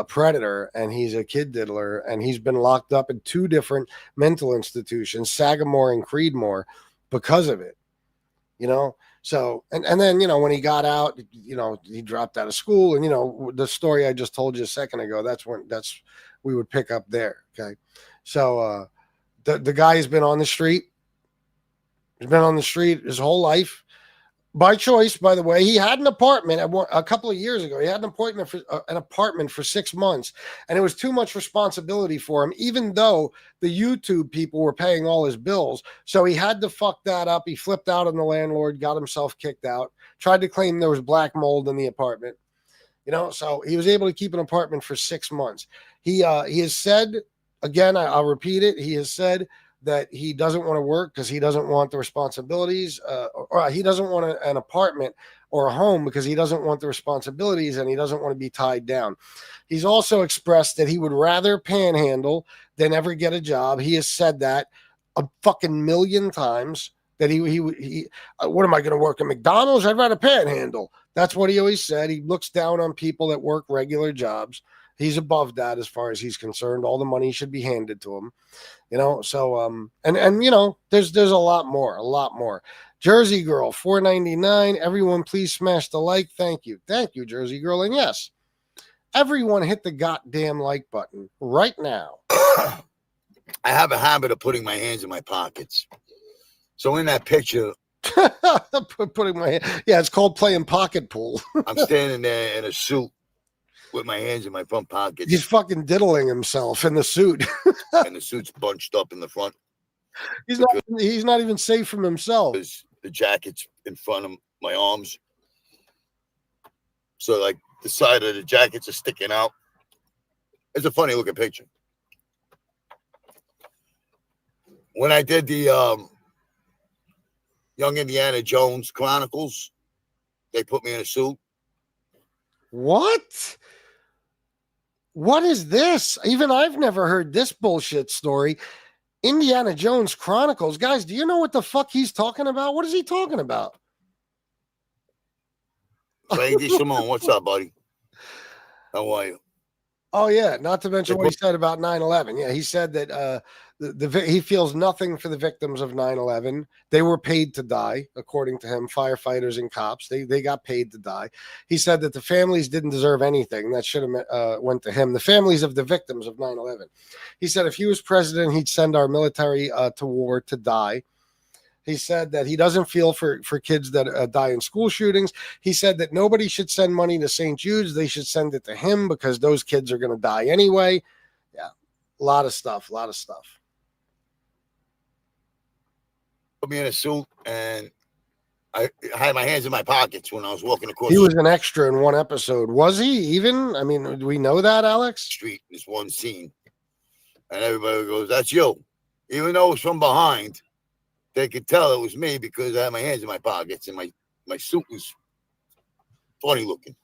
predator, and he's a kid diddler, and he's been locked up in 2 different mental institutions, Sagamore and Creedmoor, because of it. So and then when he got out, he dropped out of school, and the story I just told you a second ago, we would pick up there. Okay, so the guy has been on the street. He's been on the street his whole life. By choice, by the way. He had an apartment a couple of years ago. He had an apartment for 6 months, and it was too much responsibility for him, even though the YouTube people were paying all his bills. So he had to fuck that up. He flipped out on the landlord, got himself kicked out, tried to claim there was black mold in the apartment. So he was able to keep an apartment for 6 months. He has said, again, I'll repeat it, he has said that he doesn't want to work because he doesn't want the responsibilities, or he doesn't want an apartment or a home because he doesn't want the responsibilities, and he doesn't want to be tied down. He's also expressed that he would rather panhandle than ever get a job. He has said that a fucking million times, that he what am I going to work at McDonald's? I'd rather panhandle. That's what he always said. He looks down on people that work regular jobs. He's above that as far as he's concerned. All the money should be handed to him. So there's a lot more. Jersey Girl, $4.99. Everyone, please smash the like. Thank you, Jersey Girl. And yes, everyone, hit the goddamn like button right now. I have a habit of putting my hands in my pockets. So in that picture, putting my hand, it's called playing pocket pool. I'm standing there in a suit with my hands in my front pockets. He's fucking diddling himself in the suit. And the suit's bunched up in the front. He's not even safe from himself. The jacket's in front of my arms. So like the side of the jackets are sticking out. It's a funny looking picture. When I did the Young Indiana Jones Chronicles, they put me in a suit. What? What is this? Even I've never heard this bullshit story. Indiana Jones Chronicles. Guys, do you know what the fuck he's talking about? What is he talking about? Lady Simone, what's up, buddy? How are you? Oh, yeah. Not to mention what he said about 9/11. Yeah, he said that he feels nothing for the victims of 9/11. They were paid to die, according to him. Firefighters and cops, they got paid to die. He said that the families didn't deserve anything. That should have went to him. The families of the victims of 9/11. He said if he was president, he'd send our military to war to die. He said that he doesn't feel for kids that die in school shootings. He said that nobody should send money to St. Jude's. They should send it to him because those kids are going to die anyway. Yeah, a lot of stuff. Put me in a suit, and I had my hands in my pockets when I was walking across He was an extra in one episode. Was he even? I mean, do we know that, the Alex? street, this one scene. And everybody goes, that's you. Even though it was from behind, they could tell it was me because I had my hands in my pockets and my suit was funny looking.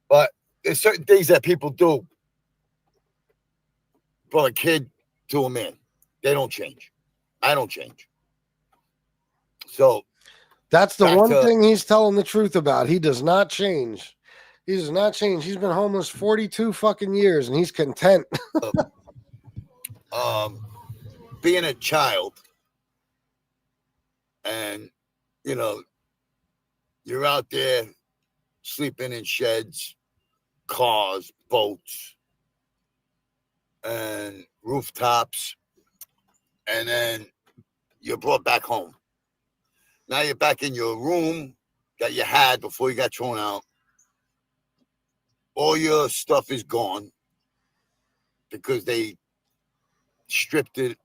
But there's certain things that people do from a kid to a man. They don't change. I don't change. So that's the back one to- thing he's telling the truth about. He does not change. He does not change. He's been homeless 42 fucking years and he's content. Being a child and, you know, you're out there sleeping in sheds, cars, boats, and rooftops, and then you're brought back home. Now you're back in your room that you had before you got thrown out. All your stuff is gone because they stripped it.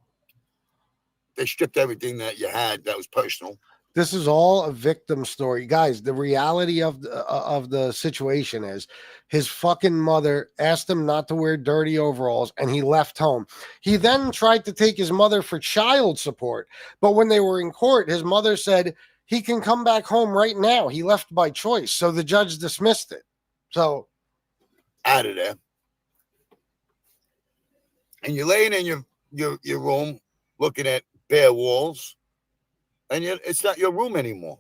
They stripped everything that you had that was personal. This is all a victim story, guys. The reality of the situation is his fucking mother asked him not to wear dirty overalls and he left home. He then tried to take his mother for child support, but when they were in court, his mother said he can come back home right now. He left by choice, so the judge dismissed it. So out of there, and you're laying in your room looking at bare walls. And it's not your room anymore.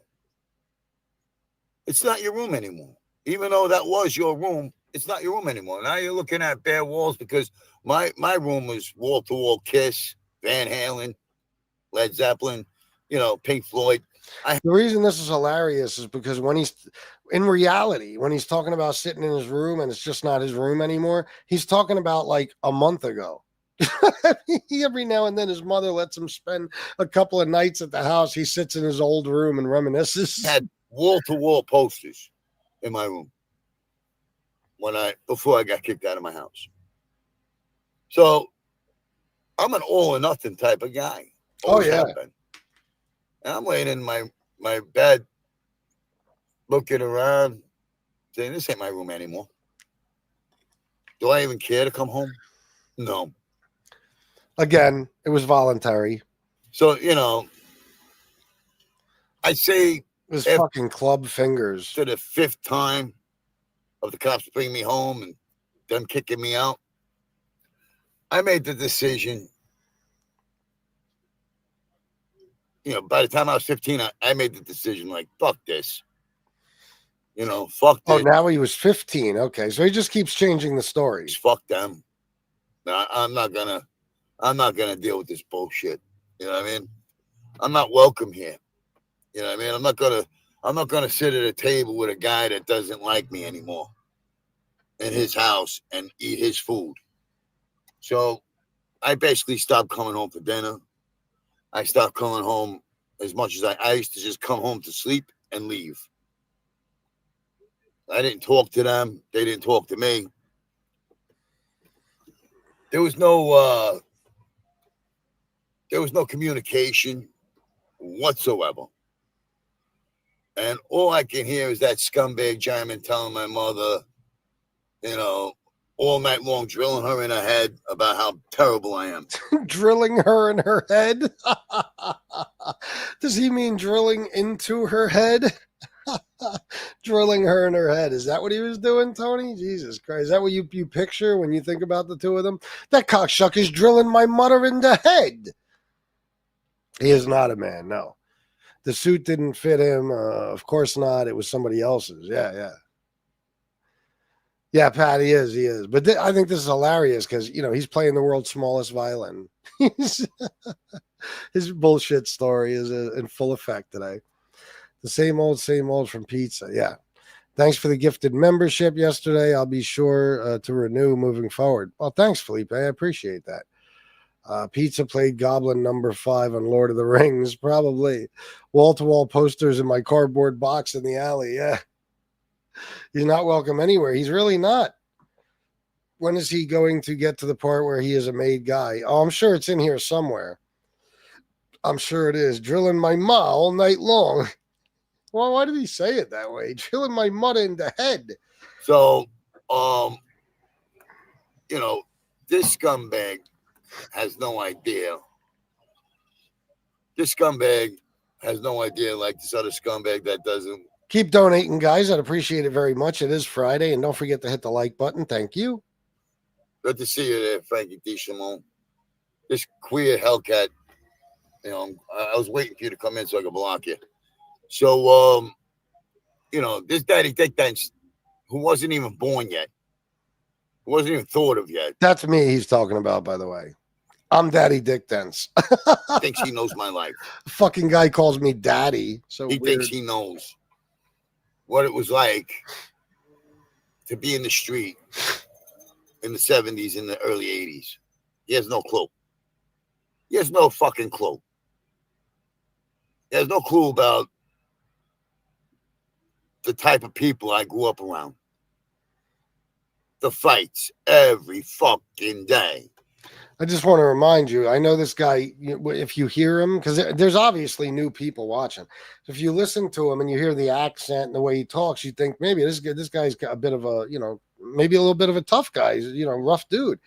It's not your room anymore. Even though that was your room, it's not your room anymore. Now you're looking at bare walls because my room was wall-to-wall Kiss, Van Halen, Led Zeppelin, you know, Pink Floyd. The reason this is hilarious is because when he's in reality, when he's talking about sitting in his room and it's just not his room anymore, he's talking about like a month ago. Every now and then his mother lets him spend a couple of nights at the house. He sits in his old room and reminisces. I had wall-to-wall posters in my room before I got kicked out of my house. So I'm an all or nothing type of guy. Always have been. And I'm laying in my bed looking around saying, this ain't my room anymore. Do I even care to come home? No. Again, it was voluntary. So, you know, I say his fucking club fingers. To the fifth time of the cops bringing me home and them kicking me out, I made the decision. You know, by the time I was 15, I made the decision like, fuck this. You know, fuck this. Oh, now he was 15. Okay, so he just keeps changing the story. Fuck them. No, I'm not gonna deal with this bullshit. You know what I mean? I'm not welcome here. You know what I mean? I'm not gonna sit at a table with a guy that doesn't like me anymore in his house and eat his food. So I basically stopped coming home for dinner. I stopped coming home as much as I used to just come home to sleep and leave. I didn't talk to them. They didn't talk to me. There was no communication whatsoever. And all I can hear is that scumbag German telling my mother, you know, all night long, drilling her in her head about how terrible I am. Drilling her in her head? Does he mean drilling into her head? Drilling her in her head. Is that what he was doing, Tony? Jesus Christ. Is that what you picture when you think about the two of them? That cocksucker is drilling my mother in the head. He is not a man, no. The suit didn't fit him. Of course not. It was somebody else's. Yeah. Yeah, Pat, he is. But I think this is hilarious because, you know, he's playing the world's smallest violin. His bullshit story is in full effect today. The same old from pizza. Yeah. Thanks for the gifted membership yesterday. I'll be sure to renew moving forward. Well, thanks, Felipe. I appreciate that. Pizza played Goblin number 5 on Lord of the Rings. Probably. Wall-to-wall posters in my cardboard box in the alley. Yeah. He's not welcome anywhere. He's really not. When is he going to get to the part where he is a made guy? Oh, I'm sure it's in here somewhere. I'm sure it is. Drilling my ma all night long. Well, why did he say it that way? Chilling my mother in the head. So, you know, this scumbag has no idea. This scumbag has no idea, like this other scumbag that doesn't. Keep donating, guys. I'd appreciate it very much. It is Friday, and don't forget to hit the like button. Thank you. Good to see you there, Frankie D. Simone. This queer Hellcat, you know, I was waiting for you to come in so I could block you. So, you know, this Daddy Dick Dance, who wasn't even born yet, who wasn't even thought of yet. That's me he's talking about, by the way. I'm Daddy Dick Dance. Thinks he knows my life. Fucking guy calls me daddy. So he weird. thinks he knows what it was like to be in the street in the 70s and the early 80s. He has no clue. He has no fucking clue. He has no clue about the type of people I grew up around. The fights every fucking day. I just want to remind you, I know this guy, if you hear him, because there's obviously new people watching. If you listen to him and you hear the accent and the way he talks, you think maybe this guy's got a bit of a, maybe a little bit of a tough guy, rough dude.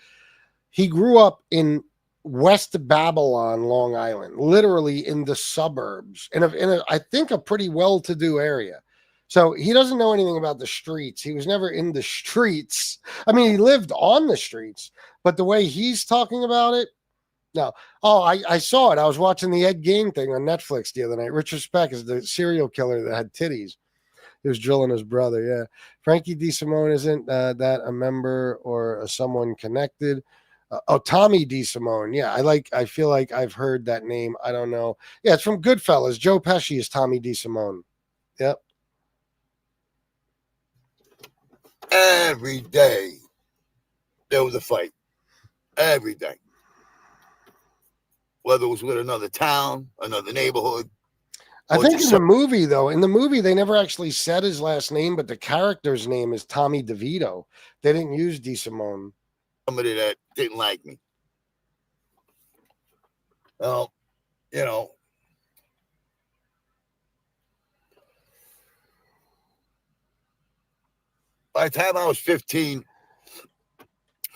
He grew up in West Babylon, Long Island, literally in the suburbs, in a I think a pretty well-to-do area. So he doesn't know anything about the streets. He was never in the streets. I mean, he lived on the streets, but the way he's talking about it, no. Oh, I saw it. I was watching the Ed Gein thing on Netflix the other night. Richard Speck is the serial killer that had titties. He was drilling his brother, yeah. Frankie D. Simone isn't that a member or someone connected? Tommy D. Simone. Yeah, I feel like I've heard that name. I don't know. Yeah, it's from Goodfellas. Joe Pesci is Tommy D. Simone. Yep. Every day there was a fight. Every day. Whether it was with another town, another neighborhood. I think in the movie, though, they never actually said his last name, but the character's name is Tommy DeVito. They didn't use D. Simone. Somebody that didn't like me. Well, by the time I was 15,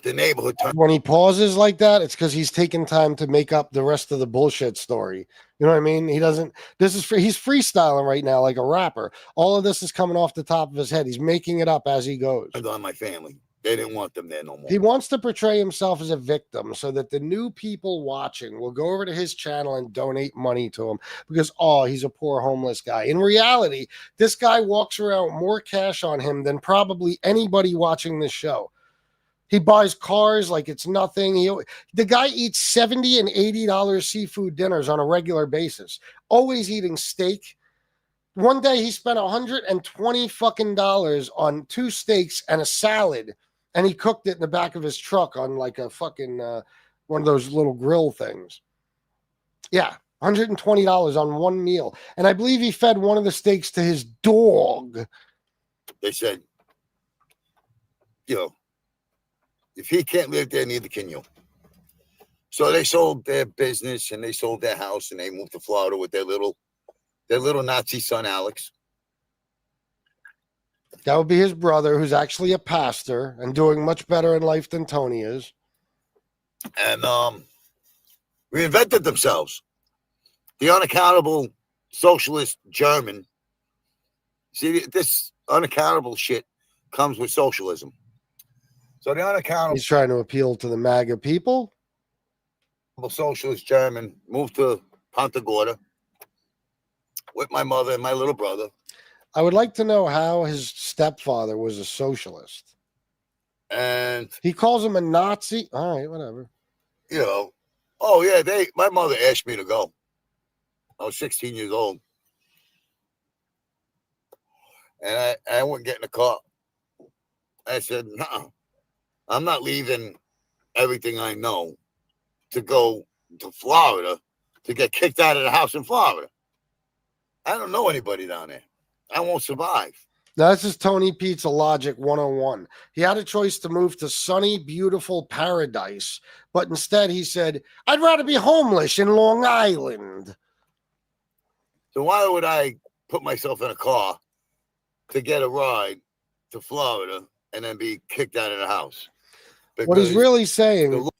the neighborhood turned. When he pauses like that, it's because he's taking time to make up the rest of the bullshit story. You know what I mean? He's freestyling right now like a rapper. All of this is coming off the top of his head. He's making it up as he goes. On my family. They didn't want them there no more. He wants to portray himself as a victim so that the new people watching will go over to his channel and donate money to him because, he's a poor homeless guy. In reality, this guy walks around with more cash on him than probably anybody watching this show. He buys cars like it's nothing. The guy eats $70 and $80 seafood dinners on a regular basis, always eating steak. One day he spent $120 fucking dollars on 2 steaks and a salad. And he cooked it in the back of his truck on like a fucking one of those little grill things. Yeah, $120 on one meal. And I believe he fed one of the steaks to his dog. They said, if he can't live there, neither can you. So they sold their business and they sold their house and they moved to Florida with their little Nazi son, Alex. That would be his brother, who's actually a pastor and doing much better in life than Tony is. And reinvented themselves. The unaccountable socialist German. See, this unaccountable shit comes with socialism. So the unaccountable... He's trying to appeal to the MAGA people. Socialist German moved to Punta Gorda with my mother and my little brother. I would like to know how his stepfather was a socialist. And he calls him a Nazi. All right, whatever. My mother asked me to go. I was 16 years old. And I wouldn't get in the car. I said, no, I'm not leaving everything I know to go to Florida to get kicked out of the house in Florida. I don't know anybody down there. I won't survive. Now, this is Tony Pizza Logic 101. He had a choice to move to sunny, beautiful paradise, but instead he said, I'd rather be homeless in Long Island. So why would I put myself in a car to get a ride to Florida and then be kicked out of the house. What he's really saying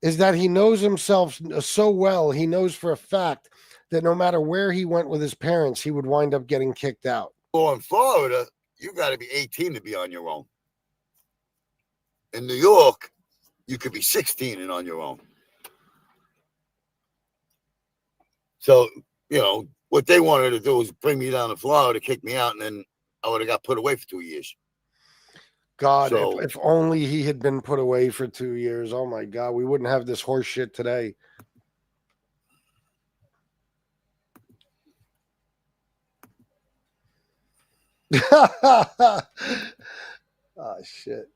is that he knows himself so well, he knows for a fact that no matter where he went with his parents, he would wind up getting kicked out. Well, in Florida, you got to be 18 to be on your own. In New York, you could be 16 and on your own. So, you know, what they wanted to do was bring me down to Florida, kick me out, and then I would have got put away for 2 years. God, So, if only he had been put away for 2 years. Oh, my God. We wouldn't have this horse shit today. Oh, shit.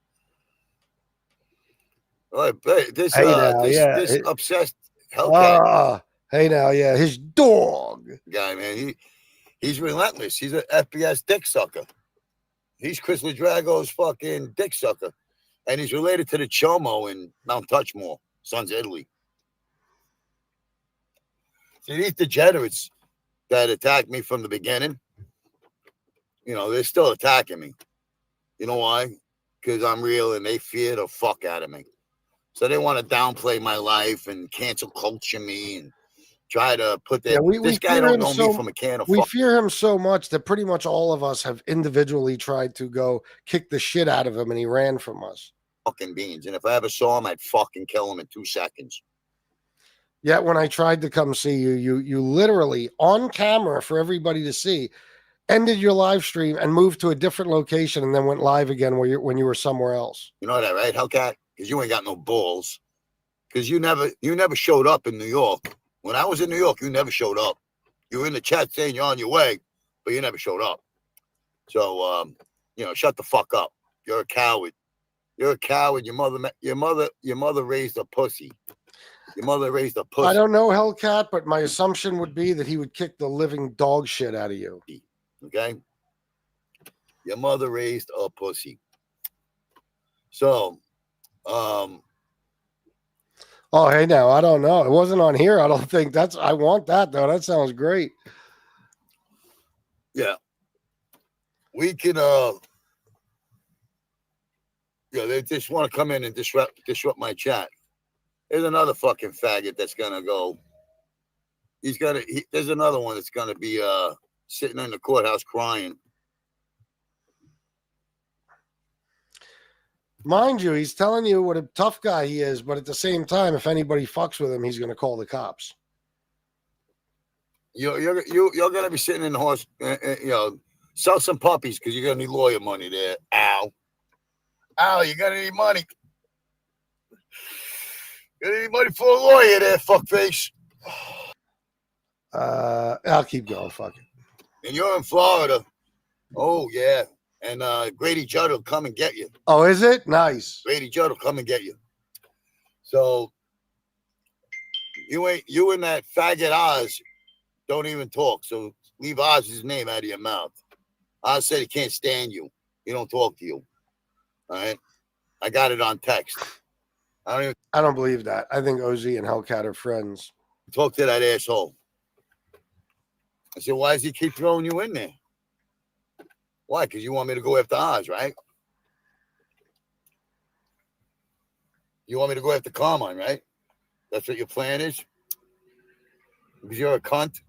This, Hey now, this obsessed Hellcat hey now, yeah, his dog guy, man, he's relentless. He's an FBS dick sucker. He's Chris Ladrago's fucking dick sucker, and he's related to the Chomo in Mount Touchmore, Sons Italy. See, these degenerates that attacked me from the beginning, you know, they're still attacking me. You know why? Because I'm real, and they fear the fuck out of me. So they want to downplay my life and cancel culture me and try to put that. Yeah, this guy don't know me from a can of fuck. We fear him so much that pretty much all of us have individually tried to go kick the shit out of him, and he ran from us. Fucking beans. And if I ever saw him, I'd fucking kill him in 2 seconds. Yet when I tried to come see you, you literally on camera for everybody to see, ended your live stream and moved to a different location and then went live again when you were somewhere else. You know that, right, Hellcat? Because you ain't got no balls. Because you never showed up in New York. When I was in New York, you never showed up. You were in the chat saying you're on your way, but you never showed up. So, you know, shut the fuck up. You're a coward. You're a coward. Your mother raised a pussy. Your mother raised a pussy. I don't know, Hellcat, but my assumption would be that he would kick the living dog shit out of you. Okay? Your mother raised a pussy. So, oh, hey now, I don't know. It wasn't on here. I don't think I want that though. That sounds great. Yeah. We can they just want to come in and disrupt my chat. There's another fucking faggot that's gonna go. There's another one that's gonna be sitting in the courthouse crying. Mind you, he's telling you what a tough guy he is, but at the same time, if anybody fucks with him, he's going to call the cops. You're going to be sitting in the horse, sell some puppies because you're going to need lawyer money there. Ow, you're going to need money. You're going to need money for a lawyer there, fuckface. I'll keep going, fuck it. And you're in Florida. Oh, yeah. And Grady Judd will come and get you. Oh, is it? Nice. Grady Judd will come and get you. So you and that faggot Oz don't even talk. So leave Oz's name out of your mouth. Oz said he can't stand you. He don't talk to you. All right. I got it on text. I don't believe that. I think OZ and Hellcat are friends. Talk to that asshole. I said, why does he keep throwing you in there? Why? Because you want me to go after Oz, right? You want me to go after Carmine, right? That's what your plan is? Because you're a cunt?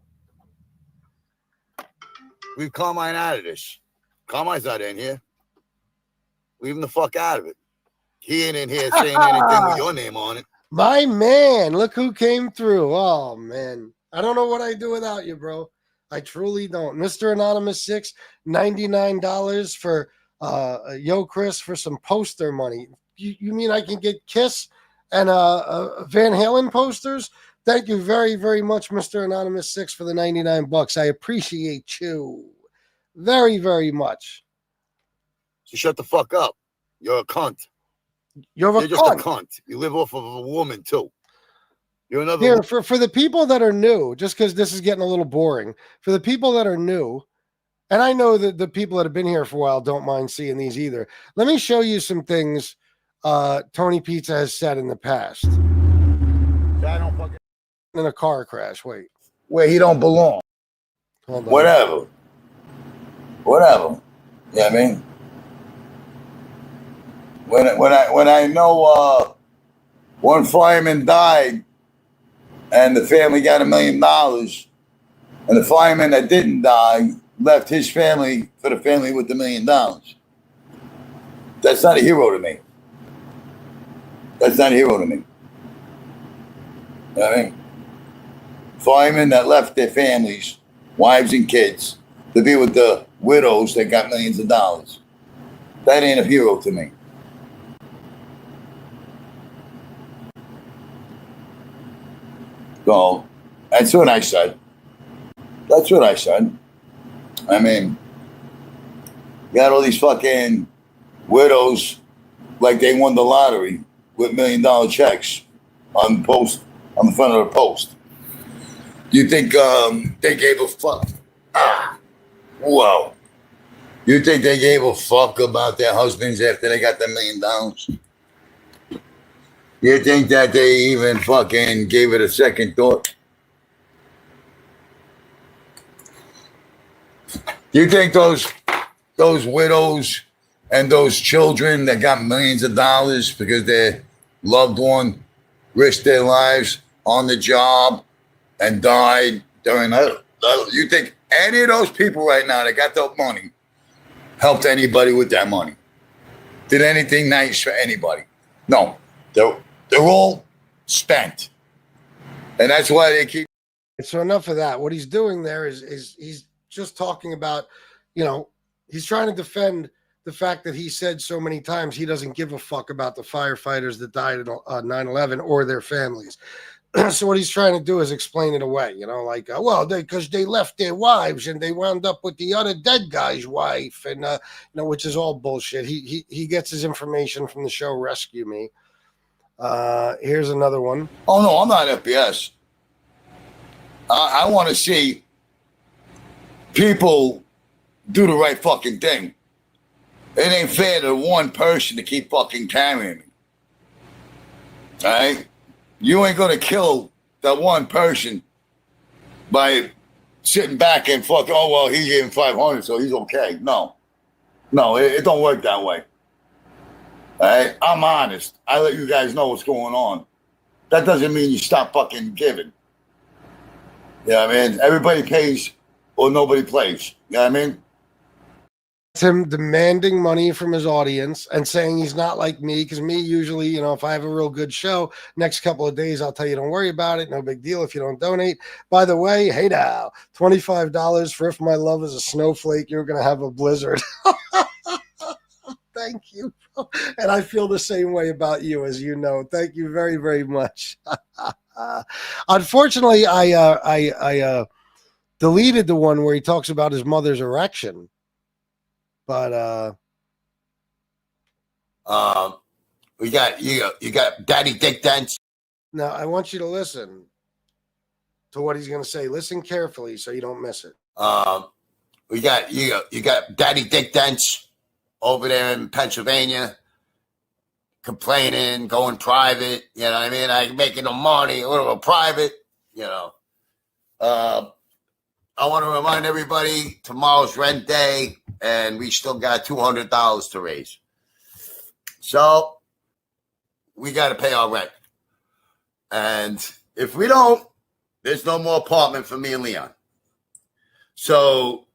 Leave Carmine out of this. Carmine's not in here. Leave him the fuck out of it. He ain't in here saying anything with your name on it. My man, look who came through. Oh, man. I don't know what I'd do without you, bro. I truly don't. Mr. Anonymous 6, $99 for Yo Chris for some poster money. You mean I can get Kiss and Van Halen posters? Thank you very, very much, Mr. Anonymous 6, for the $99. I appreciate you very, very much. So shut the fuck up. You're a cunt. You're just a cunt. You live off of a woman too. You're another. Here, for the people that are new, just because this is getting a little boring, for the people that are new, and I know that the people that have been here for a while don't mind seeing these either. Let me show you some things Tony Pizza has said in the past. I don't fucking in a car crash. Wait. Where he don't belong. Hold on. Whatever. whatever. You know what I mean? When I know one fireman died and the family got $1 million, and the fireman that didn't die left his family for the family with $1 million. That's not a hero to me. That's not a hero to me. You know what I mean? Firemen that left their families, wives and kids, to be with the widows that got millions of dollars. That ain't a hero to me. So that's what I said. That's what I said. I mean, you got all these fucking widows like they won the lottery with $1 million checks on the front of the post. You think they gave a fuck? Whoa. You think they gave a fuck about their husbands after they got the $1 million? You think that they even fucking gave it a second thought? You think those widows and those children that got millions of dollars because their loved one risked their lives on the job and died during that? You think any of those people right now that got that money helped anybody with that money? Did anything nice for anybody? No. They're all spent. And that's why they keep. So enough of that. What he's doing there is he's just talking about, he's trying to defend the fact that he said so many times he doesn't give a fuck about the firefighters that died at 9/11 or their families. So what he's trying to do is explain it away, because they left their wives and they wound up with the other dead guy's wife, and which is all bullshit. He gets his information from the show Rescue Me. Here's another one. Oh no, I'm not FPS. I want to see people do the right fucking thing. It ain't fair to one person to keep fucking carrying me. All right? You ain't going to kill that one person by sitting back and fucking, oh, well, he gave him 500, so he's okay. No, it don't work that way. All right? I'm honest. I let you guys know what's going on. That doesn't mean you stop fucking giving. You know what I mean? Everybody pays or nobody plays. You know what I mean? It's him demanding money from his audience and saying he's not like me, because me usually, if I have a real good show, next couple of days I'll tell you don't worry about it, no big deal if you don't donate. By the way, hey now, $25 for If My Love Is a Snowflake, you're going to have a blizzard. Thank you. And I feel the same way about you, as you know. Thank you very, very much. Unfortunately, I deleted the one where he talks about his mother's erection. But you got Daddy Dick Dance. Now I want you to listen to what he's going to say. Listen carefully so you don't miss it. You got Daddy Dick Dance over there in Pennsylvania, complaining, going private. You know what I mean? I'm making no money, a little private. I want to remind everybody, tomorrow's rent day, and we still got $200 to raise. So we got to pay our rent. And if we don't, there's no more apartment for me and Leon. So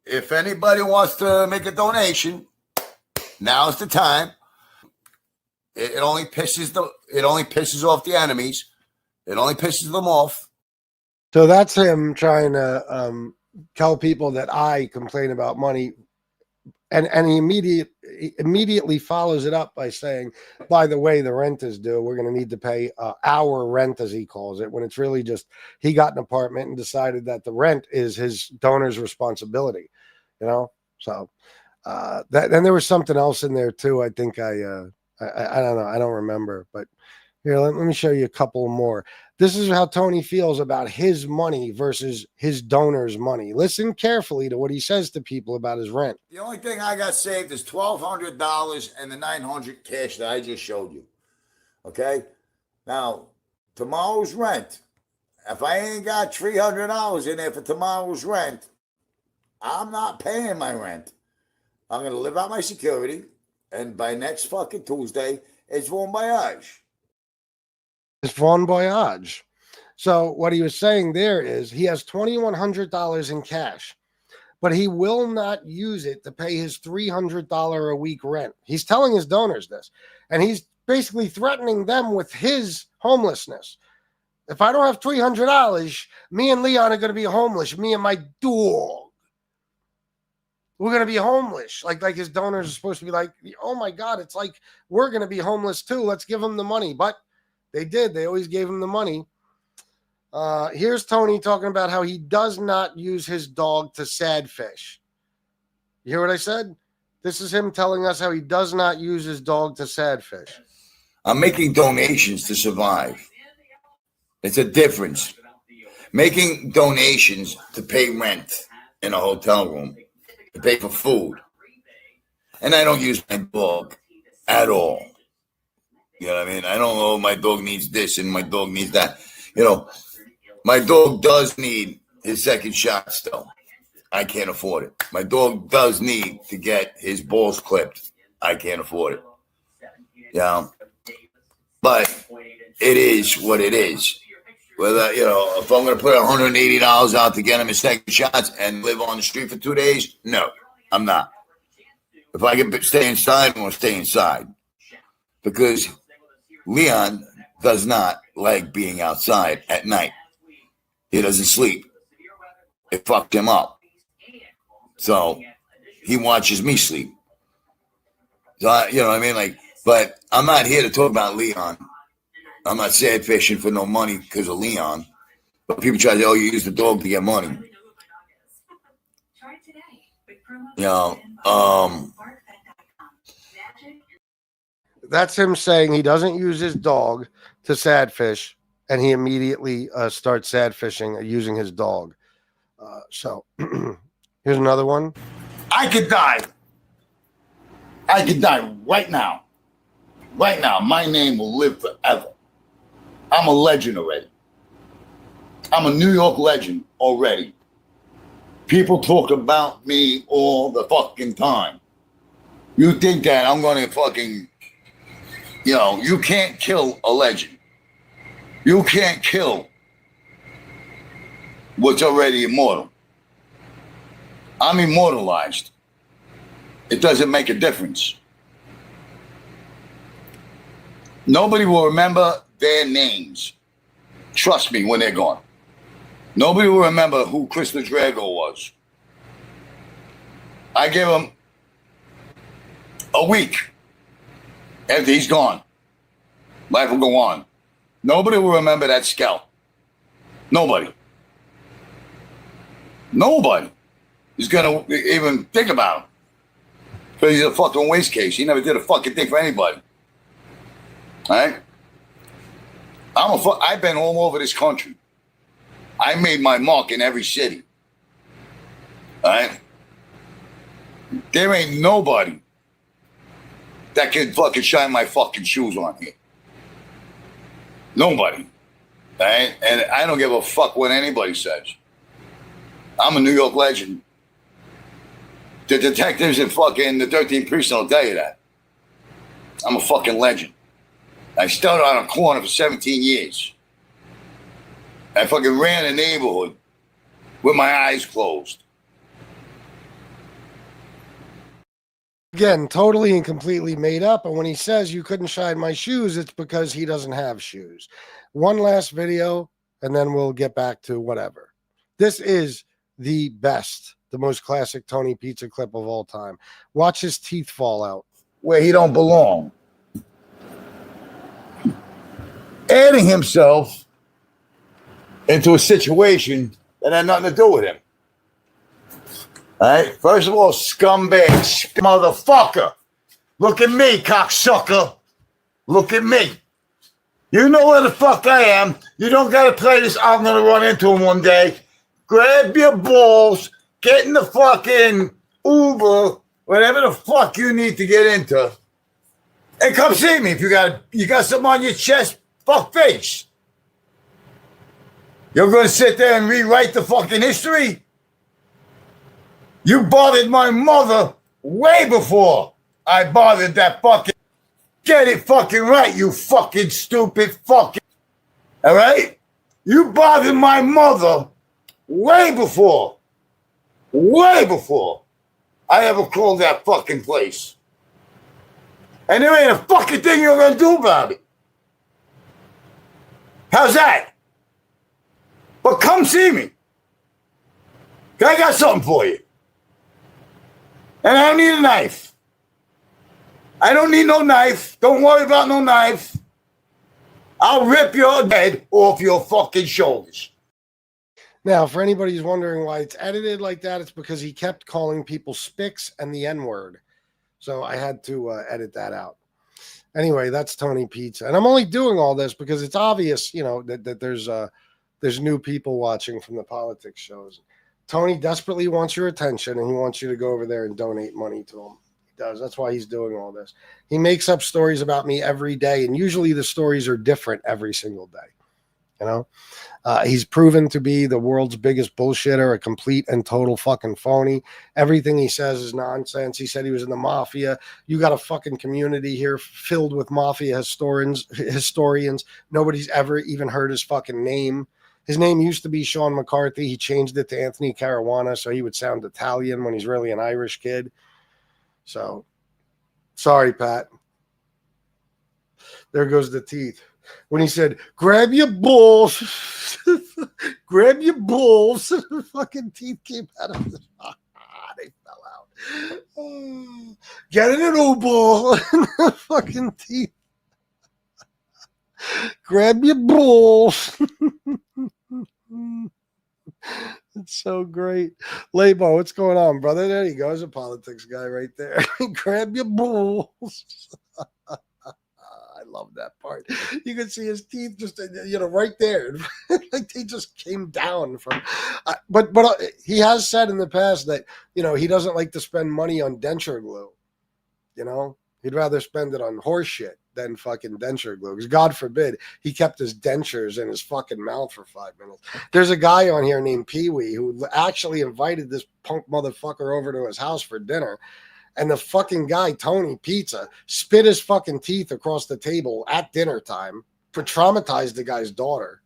if anybody wants to make a donation, now's the time. It only pisses off the enemies. It only pisses them off. So that's him trying to tell people that I complain about money, and he immediately follows it up by saying, by the way, the rent is due. We're going to need to pay our rent, as he calls it, when it's really just he got an apartment and decided that the rent is his donor's responsibility. So then there was something else in there too. I think I don't know. I don't remember, but here, let me show you a couple more. This is how Tony feels about his money versus his donor's money. Listen carefully to what he says to people about his rent. The only thing I got saved is $1,200 and the $900 cash that I just showed you. Okay? Now, tomorrow's rent, if I ain't got $300 in there for tomorrow's rent, I'm not paying my rent. I'm going to live out my security. And by next fucking Tuesday, it's Bon Voyage. It's Bon Voyage. So what he was saying there is he has $2,100 in cash, but he will not use it to pay his $300 a week rent. He's telling his donors this, and he's basically threatening them with his homelessness. If I don't have $300, me and Leon are going to be homeless. Me and my dog. We're going to be homeless. Like his donors are supposed to be like, oh my God, it's like we're going to be homeless too. Let's give him the money. But they did. They always gave him the money. Here's Tony talking about how he does not use his dog to sad fish. You hear what I said? This is him telling us how he does not use his dog to sad fish. I'm making donations to survive. It's a difference. Making donations to pay rent in a hotel room, to pay for food. And I don't use my dog at all. You know what I mean? I don't know my dog needs this and my dog needs that. You know, my dog does need his second shot still. I can't afford it. My dog does need to get his balls clipped. I can't afford it. Yeah. But it is what it is. Whether, you know, if I'm going to put $180 out to get him his second shots and live on the street for 2 days, no, I'm not. If I can stay inside, I'm going to stay inside. Because Leon does not like being outside at night. He doesn't sleep. It fucked him up. So he watches me sleep. So, you know what I mean? Like, but I'm not here to talk about Leon. I'm not sad fishing for no money because of Leon. But people try to say, oh, you use the dog to get money. You know, that's him saying he doesn't use his dog to sad fish, and he immediately starts sad fishing using his dog. So here's another one. I could die. I could die right now. Right now, my name will live forever. I'm a legend already. I'm a New York legend already. People talk about me all the fucking time. You think that I'm going to fucking, you know, you can't kill a legend. You can't kill what's already immortal. I'm immortalized. It doesn't make a difference. Nobody will remember their names. Trust me, when they're gone. Nobody will remember who Chris the Drago was. I give him a week after he's gone. Life will go on. Nobody will remember that scalp. Nobody. Nobody is going to even think about him. Because he's a fucking waste case. He never did a fucking thing for anybody. All right? I've been all over this country. I made my mark in every city. All right? There ain't nobody that can fucking shine my fucking shoes on here. Nobody. All right? And I don't give a fuck what anybody says. I'm a New York legend. The detectives in fucking the 13th Precinct will tell you that. I'm a fucking legend. I started on a corner for 17 years. I fucking ran a neighborhood with my eyes closed. Again, totally and completely made up. And when he says you couldn't shine my shoes, it's because he doesn't have shoes. One last video, and then we'll get back to whatever. This is the best, the most classic Tony Pizza clip of all time. Watch his teeth fall out. Where he don't belong. Adding himself into a situation that had nothing to do with him. All right? First of all, scumbag, motherfucker. Look at me, cocksucker. Look at me. You know where the fuck I am. You don't got to play this. I'm going to run into him one day. Grab your balls, get in the fucking Uber, whatever the fuck you need to get into, and come see me if you got something on your chest. Fuck face. You're going to sit there and rewrite the fucking history? You bothered my mother way before I bothered that fucking. Get it fucking right, you fucking stupid fucking. All right? You bothered my mother way before I ever called that fucking place. And there ain't a fucking thing you're gonna do about it. How's that? But come see me. I got something for you. And I don't need a knife. I don't need no knife. Don't worry about no knife. I'll rip your head off your fucking shoulders. Now, for anybody who's wondering why it's edited like that, it's because he kept calling people spics and the N-word. So I had to edit that out. Anyway, that's Tony Pizza. And I'm only doing all this because it's obvious, you know, that there's new people watching from the politics shows. Tony desperately wants your attention, and he wants you to go over there and donate money to him. He does. That's why he's doing all this. He makes up stories about me every day, and usually the stories are different every single day. You know, he's proven to be the world's biggest bullshitter, a complete and total fucking phony. Everything he says is nonsense. He said he was in the mafia. You got a fucking community here filled with mafia historians. Nobody's ever even heard his fucking name. His name used to be Sean McCarthy. He changed it to Anthony Caruana so he would sound Italian when he's really an Irish kid. So, sorry, Pat. There goes the teeth. When he said, grab your balls, grab your balls, the fucking teeth came out of his they fell out. Get in an O-ball, the fucking teeth. Grab your balls. It's so great. Labo, what's going on, brother? There you go. There's a politics guy right there. Grab your balls. I love that part. You can see his teeth just, you know, right there. Like they just came down from. But he has said in the past that, you know, he doesn't like to spend money on denture glue. You know, he'd rather spend it on horse shit than fucking denture glue. Because God forbid he kept his dentures in his fucking mouth for 5 minutes. There's a guy on here named Pee Wee who actually invited this punk motherfucker over to his house for dinner. And the fucking guy, Tony Pizza, spit his fucking teeth across the table at dinner time for traumatized the guy's daughter.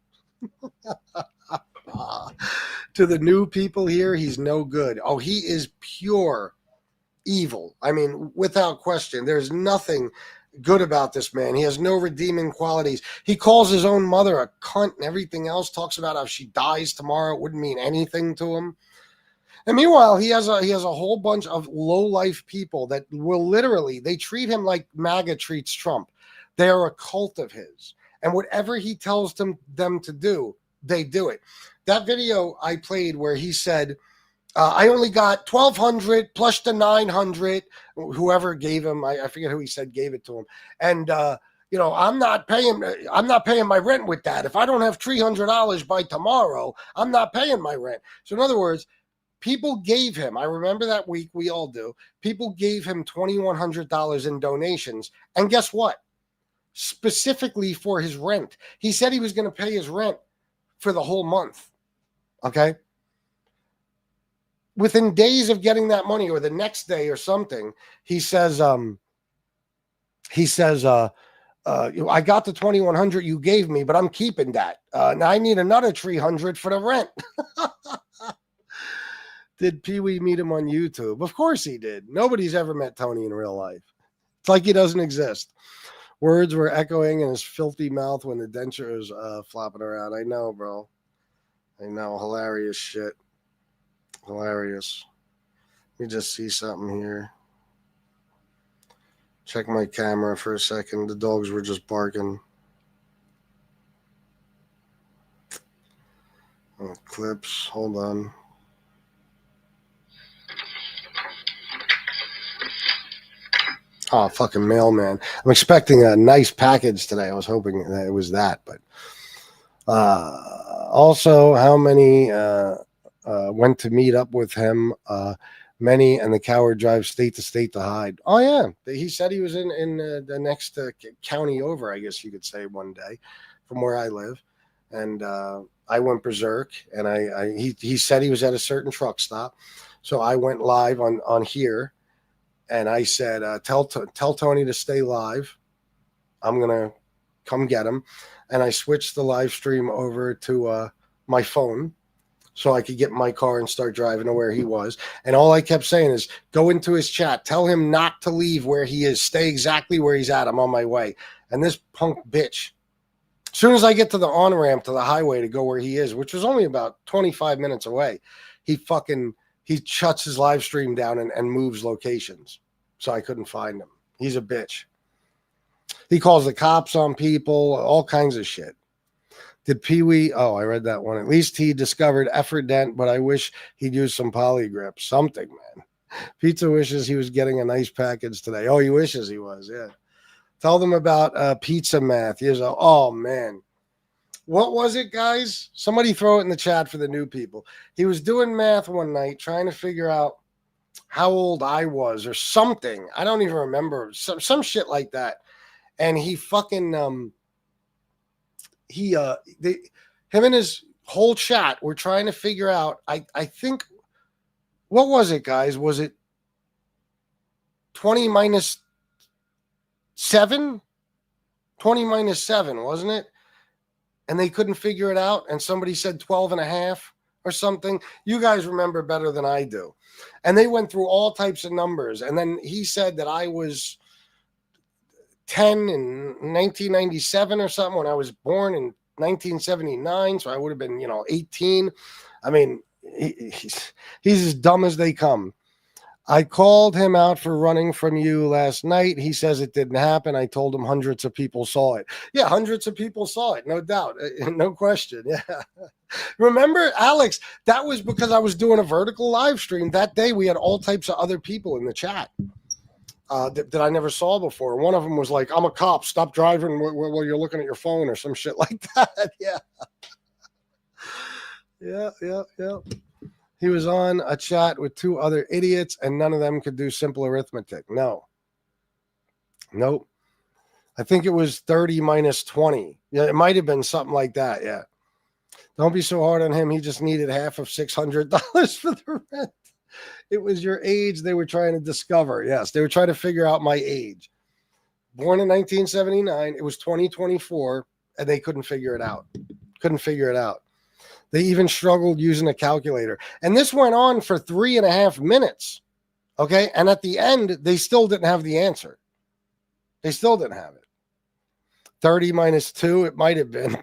To the new people here, he's no good. Oh, he is pure evil. I mean, without question, there's nothing good about this man. He has no redeeming qualities. He calls his own mother a cunt and everything else, talks about how she dies tomorrow. It wouldn't mean anything to him. And meanwhile, he has a whole bunch of low-life people that will literally, they treat him like MAGA treats Trump. They are a cult of his. And whatever he tells them to do, they do it. That video I played where he said, I only got 1,200 plus the 900, whoever gave him, I forget who he said gave it to him. And, you know, I'm not paying my rent with that. If I don't have $300 by tomorrow, I'm not paying my rent. So in other words, people gave him, I remember that week, we all do, people gave him $2,100 in donations. And guess what? Specifically for his rent. He said he was going to pay his rent for the whole month. Okay? Within days of getting that money or the next day or something, he says, I got the $2,100 you gave me, but I'm keeping that. Now I need another $300 for the rent. Did Pee Wee meet him on YouTube? Of course he did. Nobody's ever met Tony in real life. It's like he doesn't exist. Words were echoing in his filthy mouth when the denture was flopping around. I know, bro. I know. Hilarious shit. Hilarious. Let me just see something here. Check my camera for a second. The dogs were just barking. Oh, clips. Hold on. Oh, fucking mailman. I'm expecting a nice package today. I was hoping that it was that. But also, how many went to meet up with him? Many, and the coward drives state to state to hide. Oh, yeah. He said he was in the next county over, I guess you could say, one day from where I live. and I went berserk. And he said he was at a certain truck stop, so I went live on here, and I said, tell Tony to stay live. I'm gonna come get him, and I switched the live stream over to my phone, so I could get in my car and start driving to where he was. And all I kept saying is, go into his chat, tell him not to leave where he is, stay exactly where he's at. I'm on my way. And this punk bitch, as soon as I get to the on-ramp to the highway to go where he is, which was only about 25 minutes away, he shuts his live stream down and moves locations. So I couldn't find him. He's a bitch. He calls the cops on people, all kinds of shit. Did Pee-wee? Oh, I read that one. At least he discovered effort dent, but I wish he'd use some polygrip. Something, man. Pizza wishes he was getting a nice package today. Oh, he wishes he was, yeah. Tell them about pizza math. Oh, man. What was it, guys? Somebody throw it in the chat for the new people. He was doing math one night, trying to figure out how old I was or something. I don't even remember. Some shit like that. And he fucking... him and his whole chat were trying to figure out, I think, what was it, guys? Was it 20 minus 7? 20 minus 7, wasn't it? And they couldn't figure it out. And somebody said 12 and a half or something. You guys remember better than I do. And they went through all types of numbers. And then he said that I was 10 in 1997 or something when I was born in 1979. So I would have been, 18. I mean, he's as dumb as they come. I called him out for running from you last night. He says it didn't happen. I told him hundreds of people saw it. Yeah, hundreds of people saw it. No doubt. No question. Yeah. Remember, Alex, that was because I was doing a vertical live stream. That day we had all types of other people in the chat. That I never saw before. One of them was like, I'm a cop. Stop driving while you're looking at your phone or some shit like that. Yeah. Yeah. He was on a chat with 2 other idiots and none of them could do simple arithmetic. Nope. I think it was 30 minus 20. Yeah, it might have been something like that. Yeah. Don't be so hard on him. He just needed half of $600 for the rent. It was your age they were trying to discover. Yes, they were trying to figure out my age. Born in 1979, it was 2024, and they couldn't figure it out. They even struggled using a calculator. And this went on for 3.5 minutes. Okay, and at the end, they still didn't have the answer. They still didn't have it. 30 minus 2, it might have been.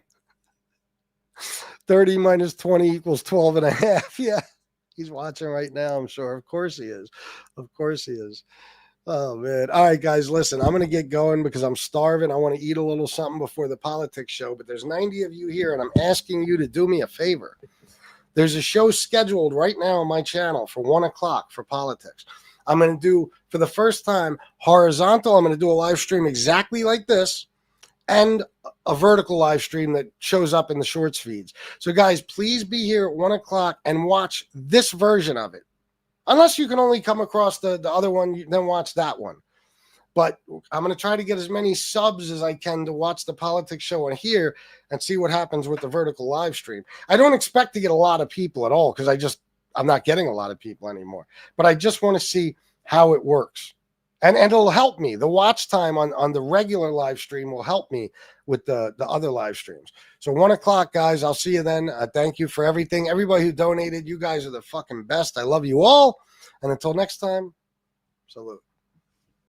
30 minus 20 equals 12 and a half. Yeah. He's watching right now, I'm sure. Of course he is. Oh, man. All right, guys, listen, I'm going to get going because I'm starving. I want to eat a little something before the politics show, but there's 90 of you here, and I'm asking you to do me a favor. There's a show scheduled right now on my channel for 1 o'clock for politics. I'm going to do, for the first time, horizontal. I'm going to do a live stream exactly like this, and a vertical live stream that shows up in the shorts feeds. So guys, please be here at 1 o'clock and watch this version of it. Unless you can only come across the other one, then watch that one. But I'm going to try to get as many subs as I can to watch the politics show on here and see what happens with the vertical live stream. I don't expect to get a lot of people at all because I'm not getting a lot of people anymore. But I just want to see how it works. And it'll help me. The watch time on the regular live stream will help me with the other live streams. So 1 o'clock, guys. I'll see you then. Thank you for everything. Everybody who donated, you guys are the fucking best. I love you all. And until next time, salute.